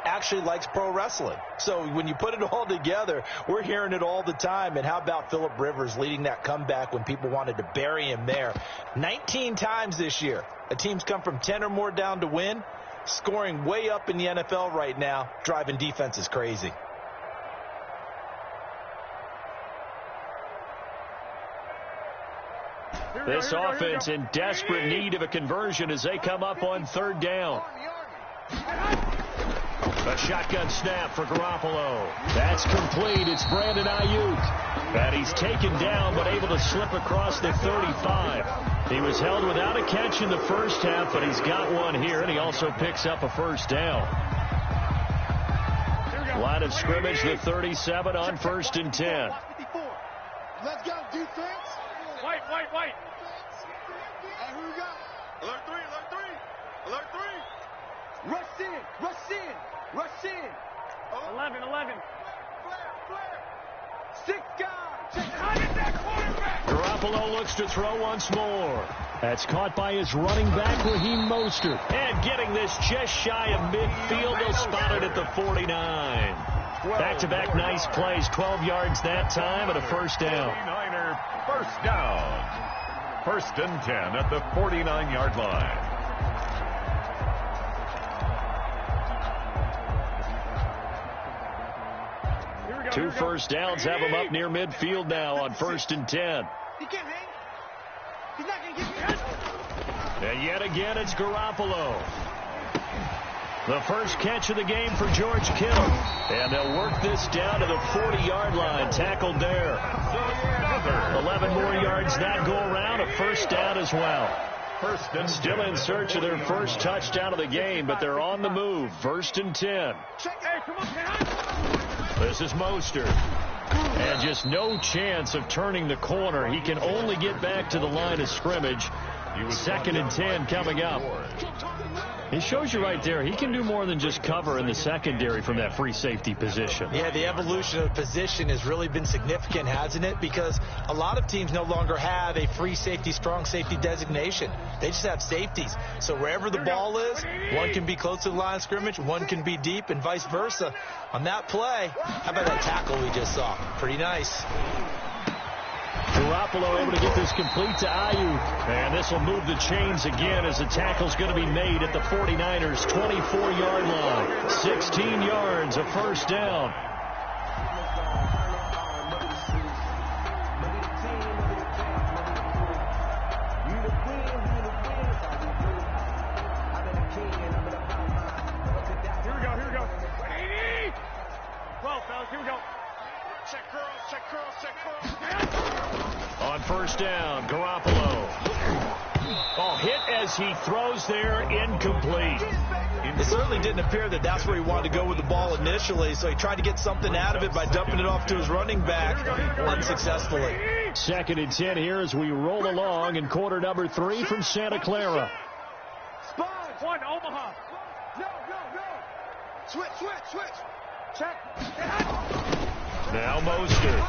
actually likes pro wrestling. So when you put it all together, we're hearing it all the time. And how about Phillip Rivers leading that comeback when people wanted to bury him there? 19 times this year, a team's come from 10 or more down to win, scoring way up in the NFL right now, driving defense is crazy. This offense in desperate need of a conversion as they come up on 3rd down. A shotgun snap for Garoppolo. That's complete. It's Brandon Ayuk. And he's taken down but able to slip across the 35. He was held without a catch in the first half, but he's got one here, and he also picks up a 1st down. Line of scrimmage, the 37 on 1st and 10. Let's go, defense. White. Hey, who we got? Alert 3. Rush in. 11. Flare. 6 guys. Garoppolo looks to throw once more. That's caught by his running back, Raheem Mostert. And getting this just shy of midfield, they'll spot it at the 49. Back-to-back nice plays, 12 yards that time and a 1st down. 49er 1st down. 1st and 10 at the 49-yard line. Two 1st downs have him up near midfield now on 1st and 10. He can't hang. He's not going to get me. And yet again, it's Garoppolo. The first catch of the game for George Kittle. And they'll work this down to the 40-yard line. Tackled there. 11 more yards that go around. A first down as well. Still in search of their first touchdown of the game, but they're on the move. 1st and 10. This is Mostert. And just no chance of turning the corner. He can only get back to the line of scrimmage. 2nd and 10 coming up. It shows you right there, he can do more than just cover in the secondary from that free safety position. Yeah, the evolution of the position has really been significant, hasn't it? Because a lot of teams no longer have a free safety, strong safety designation. They just have safeties. So wherever the ball is, one can be close to the line of scrimmage, one can be deep, and vice versa. On that play, how about that tackle we just saw? Pretty nice. Garoppolo able to get this complete to Ayuk. And this will move the chains again as the tackle's going to be made at the 49ers' 24-yard line. 16 yards, a first down. Here we go. 80! 12, fellas, here we go. Check curls. On first down, Garoppolo. Hit as he throws there, incomplete. It certainly didn't appear that that's where he wanted to go with the ball initially, so he tried to get something out of it by dumping it off to his running back unsuccessfly. 2nd and 10 here as we roll along in quarter number 3 from Santa Clara. Spot. 1, Omaha. No. Switch. Check. Now Mostert.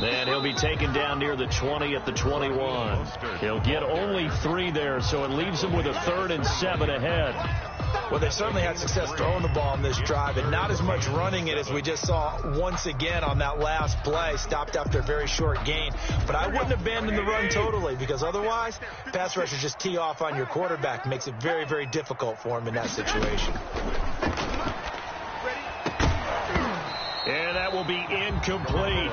And he'll be taken down near the 20 at the 21. He'll get only 3 there, so it leaves him with a 3rd and 7 ahead. Well, they certainly had success throwing the ball on this drive, and not as much running it as we just saw once again on that last play, stopped after a very short gain. But I wouldn't abandon the run totally, because otherwise, pass rushers just tee off on your quarterback. Makes it very, very difficult for him in that situation. And that will be incomplete.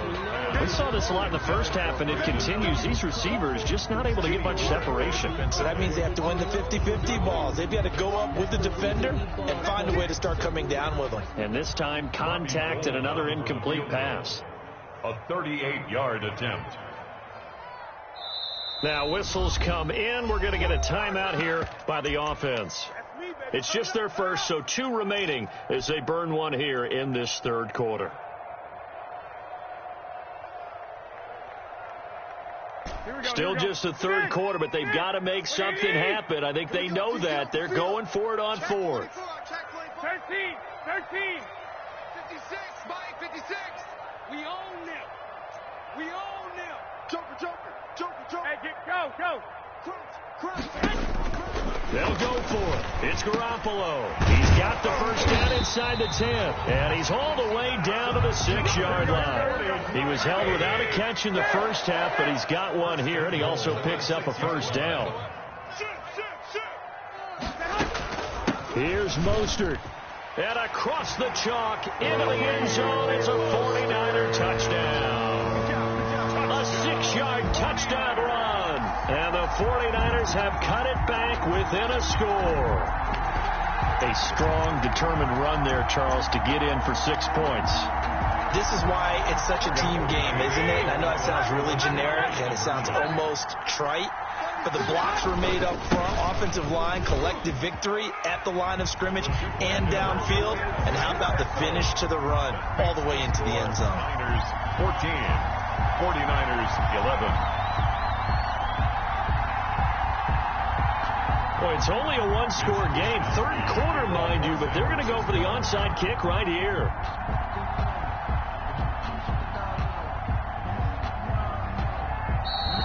We saw this a lot in the first half, and it continues. These receivers just not able to get much separation. So that means they have to win the 50-50 balls. They've got to go up with the defender and find a way to start coming down with them. And this time, contact and another incomplete pass. A 38-yard attempt. Now, whistles come in. We're going to get a timeout here by the offense. It's just their first, so 2 remaining as they burn one here in this 3rd quarter. Still just the 3rd quarter, but they've got to make something happen. I think they know that. They're going for it on 4th. 13. 56. Mike, 56. We own them. Joker. Hey, go. They'll go for it. It's Garoppolo. He's got the first down inside the 10. And he's hauled away down to the 6-yard line. He was held without a catch in the first half, but he's got one here, and he also picks up a first down. Here's Mostert. And across the chalk into the end zone. It's a 49er touchdown. A 6-yard touchdown run. And the 49ers have cut it back within a score. A strong, determined run there, Charles, to get in for 6 points. This is why it's such a team game, isn't it? And I know that sounds really generic and it sounds almost trite, but the blocks were made up front, offensive line, collective victory at the line of scrimmage and downfield. And how about the finish to the run all the way into the end zone? Niners 14, 49ers 11. Well, it's only a 1-score game. 3rd quarter, mind you, but they're going to go for the onside kick right here.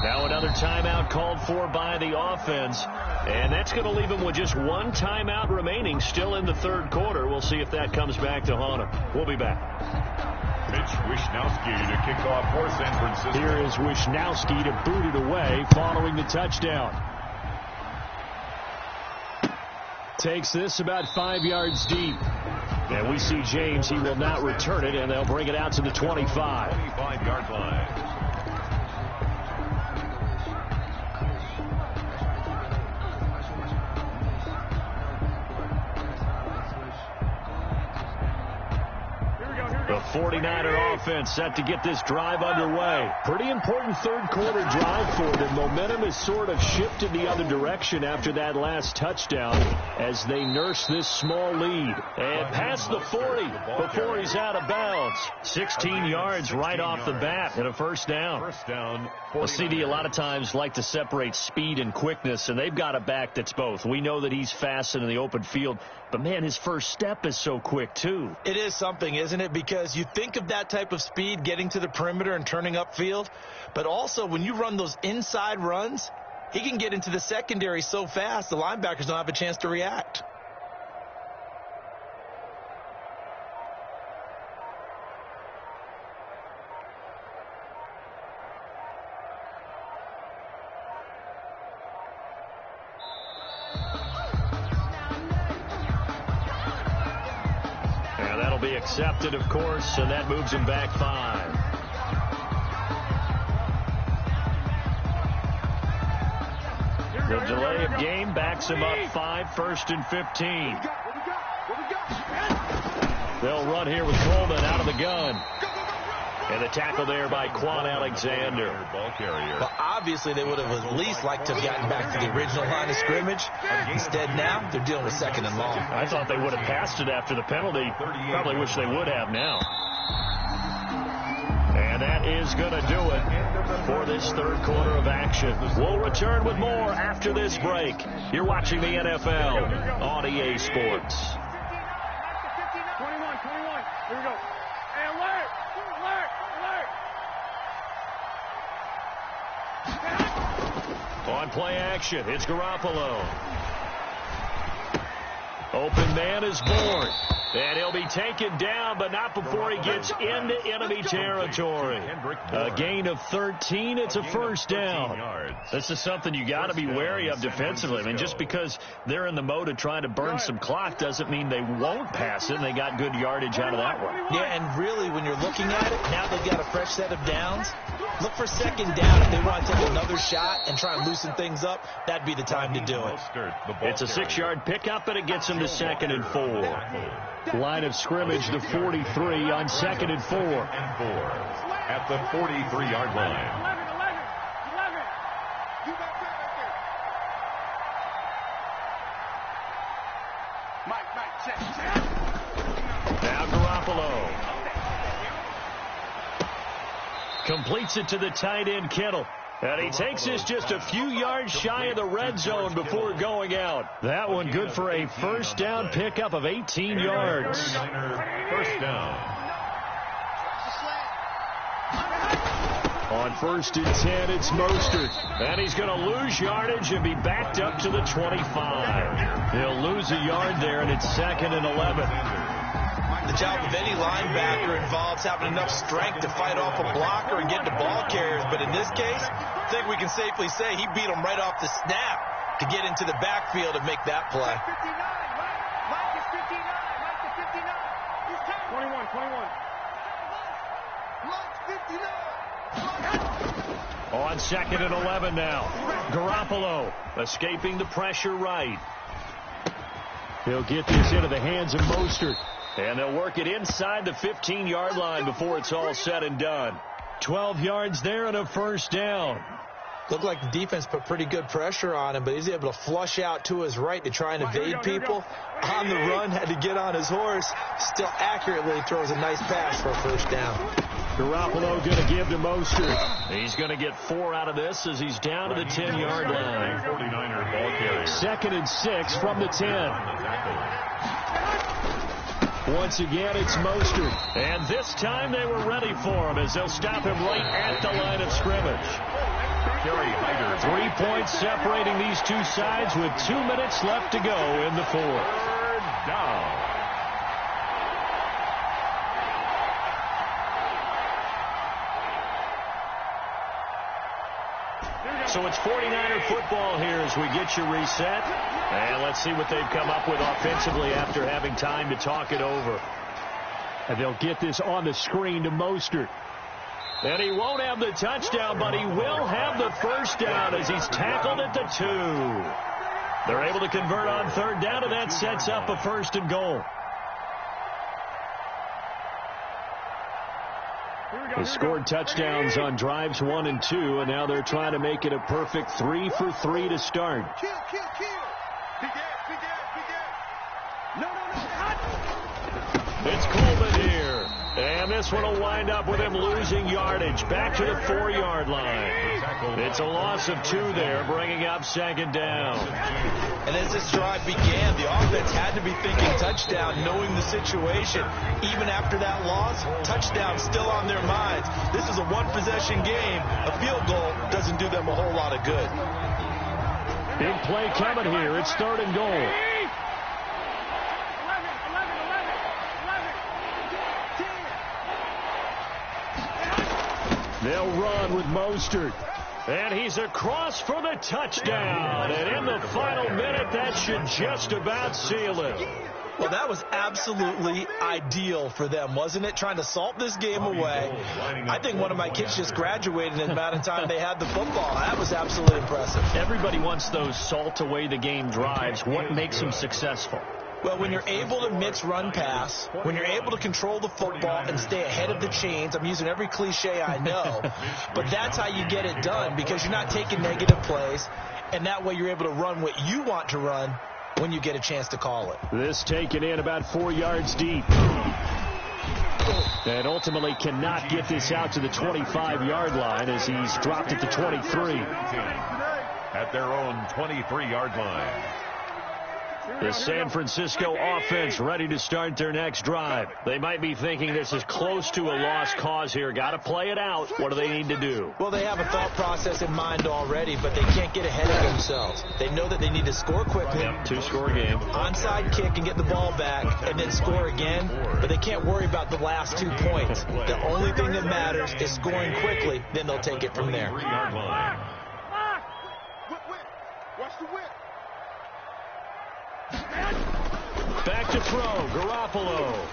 Now another timeout called for by the offense. And that's going to leave them with just 1 timeout remaining still in the 3rd quarter. We'll see if that comes back to haunt them. We'll be back. Mitch Wishnowsky to kick off for San Francisco. Here is Wishnowsky to boot it away following the touchdown. Takes this about 5 yards deep. And we see James. He will not return it, and they'll bring it out to the 25. 25-yard line. 49er offense set to get this drive underway. Pretty important third-quarter drive for them. Momentum has sort of shifted the other direction after that last touchdown as they nurse this small lead. And past the 40 before he's out of bounds. 16 yards right off the bat and a first down. Well, CD a lot of times like to separate speed and quickness, and they've got a back that's both. We know that he's fast in the open field, but, man, his first step is so quick, too. It is something, isn't it? Because you think of that type of speed getting to the perimeter and turning upfield, but also when you run those inside runs, he can get into the secondary so fast the linebackers don't have a chance to react. Be accepted, of course, and that moves him back 5. The delay of game backs him up 5, 1st and 15. They'll run here with Coleman out of the gun. And the tackle there by Quan Alexander. Well, obviously they would have at least liked to have gotten back to the original line of scrimmage. Instead now, they're dealing with 2nd and long. I thought they would have passed it after the penalty. Probably wish they would have now. And that is going to do it for this third quarter of action. We'll return with more after this break. You're watching the NFL on EA Sports. 21. Here we go. Hey, alert! On play action, it's Garoppolo. Open man is born. And he'll be taken down, but not before he gets into enemy territory. A gain of 13, it's a first down. This is something you got to be wary of defensively. I mean, just because they're in the mode of trying to burn some clock doesn't mean they won't pass it, and they got good yardage out of that one. Yeah, and really, when you're looking at it, now they've got a fresh set of downs. Look for 2nd down. If they want to take another shot and try and loosen things up, that'd be the time to do it. It's a 6-yard pickup, and it gets them to 2nd and 4. Line of scrimmage, the 43 on 2nd and 4. At the 43-yard line. 11. You got that right there. Mike, check. Now Garoppolo. Completes it to the tight end, Kittle. And he takes this just a few yards shy of the red zone before going out. That one good for a first down pickup of 18 yards. First down. On 1st and 10, it's Mostert. And he's going to lose yardage and be backed up to the 25. He'll lose a yard there, and it's 2nd and 11. The job of any linebacker involves having enough strength to fight off a blocker and get to ball carriers. But in this case, I think we can safely say he beat him right off the snap to get into the backfield and make that play. 59, Mike is 59. Mike is 59. He's 10. 21. Mike's 59. On 2nd and 11 now. Garoppolo escaping the pressure right. He'll get this into the hands of Mostert. And they'll work it inside the 15-yard line before it's all said and done. 12 yards there and a first down. Looked like the defense put pretty good pressure on him, but he's able to flush out to his right to try and evade people. On the run, had to get on his horse. Still accurately throws a nice pass for a first down. Garoppolo going to give to Mostert. He's going to get 4 out of this as he's down to the 10-yard line. 49er ball carrier. 2nd and 6 from the 10. Once again, it's Mostert. And this time they were ready for him as they'll stop him right at the line of scrimmage. 3 points separating these two sides with 2 minutes left to go in the 4th. Third down. So it's 49er football here as we get you reset. And let's see what they've come up with offensively after having time to talk it over. And they'll get this on the screen to Mostert. And he won't have the touchdown, but he will have the first down as he's tackled at the 2. They're able to convert on 3rd down, and that sets up a 1st and goal. They scored touchdowns on drives 1 and 2, and now they're trying to make it a perfect 3 for 3 to start. Kill. Big ass. No. It's Coleman here. And this one will wind up with him losing yardage back to the 4-yard line. It's a loss of 2 there, bringing up 2nd down. And as this drive began, the offense had to be thinking touchdown, knowing the situation. Even after that loss, touchdown still on their minds. This is a one-possession game. A field goal doesn't do them a whole lot of good. Big play coming here. It's 3rd and goal. They'll run with Mostert. And he's across for the touchdown. And in the final minute, that should just about seal it. Well, that was absolutely ideal for them, wasn't it? Trying to salt this game away. I think one of my kids just graduated in the amount of time they had the football. That was absolutely impressive. Everybody wants those salt away the game drives. What makes them successful? Well, when you're able to mix run pass, when you're able to control the football and stay ahead of the chains, I'm using every cliche I know, but that's how you get it done because you're not taking negative plays, and that way you're able to run what you want to run when you get a chance to call it. This taken in about 4 yards deep. And ultimately cannot get this out to the 25-yard line as he's dropped at the 23. At their own 23-yard line. The San Francisco offense ready to start their next drive. They might be thinking this is close to a lost cause here. Got to play it out. What do they need to do? Well, they have a thought process in mind already, but they can't get ahead of themselves. They know that they need to score quickly. Yep, 2-score game. Onside kick and get the ball back and then score again, but they can't worry about the last 2 points. The only thing that matters is scoring quickly, then they'll take it from there. Yard line. Watch the whip. Back to throw, Garoppolo.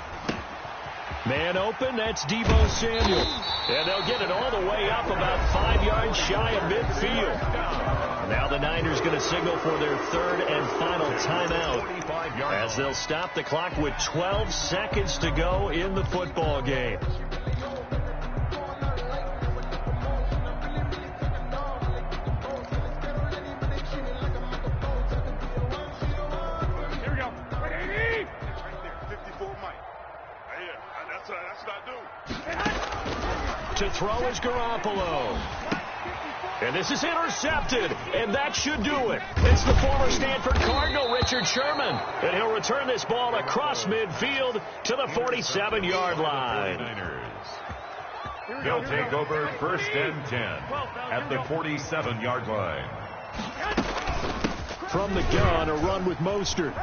Man open, that's Deebo Samuel. And they'll get it all the way up about 5 yards shy of midfield. Now the Niners going to signal for their 3rd and final timeout as they'll stop the clock with 12 seconds to go in the football game. To throw is Garoppolo. And this is intercepted, and that should do it. It's the former Stanford Cardinal, Richard Sherman. And he'll return this ball across midfield to the 47-yard line. They'll take over 1st and 10 at the 47-yard line. From the gun, a run with Mostert.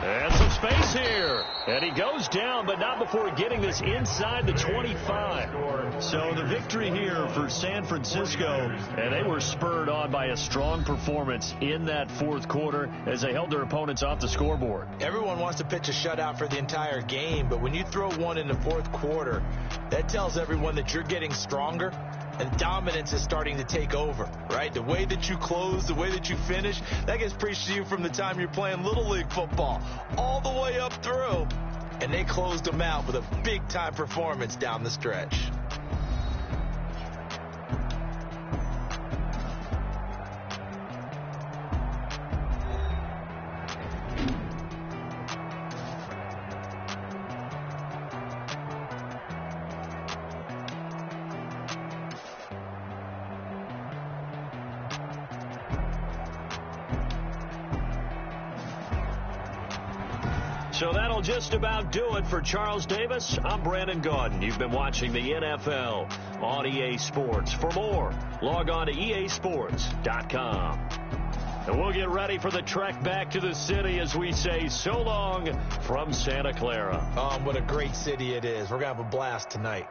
And some space here. And he goes down, but not before getting this inside the 25. So the victory here for San Francisco. And they were spurred on by a strong performance in that 4th quarter as they held their opponents off the scoreboard. Everyone wants to pitch a shutout for the entire game, but when you throw one in the 4th quarter, that tells everyone that you're getting stronger. And dominance is starting to take over, right? The way that you close, the way that you finish, that gets preached to you from the time you're playing Little League football all the way up through. And they closed them out with a big-time performance down the stretch. So that'll just about do it for Charles Davis. I'm Brandon Gaudin. You've been watching the NFL on EA Sports. For more, log on to easports.com. And we'll get ready for the trek back to the city as we say so long from Santa Clara. What a great city it is. We're going to have a blast tonight.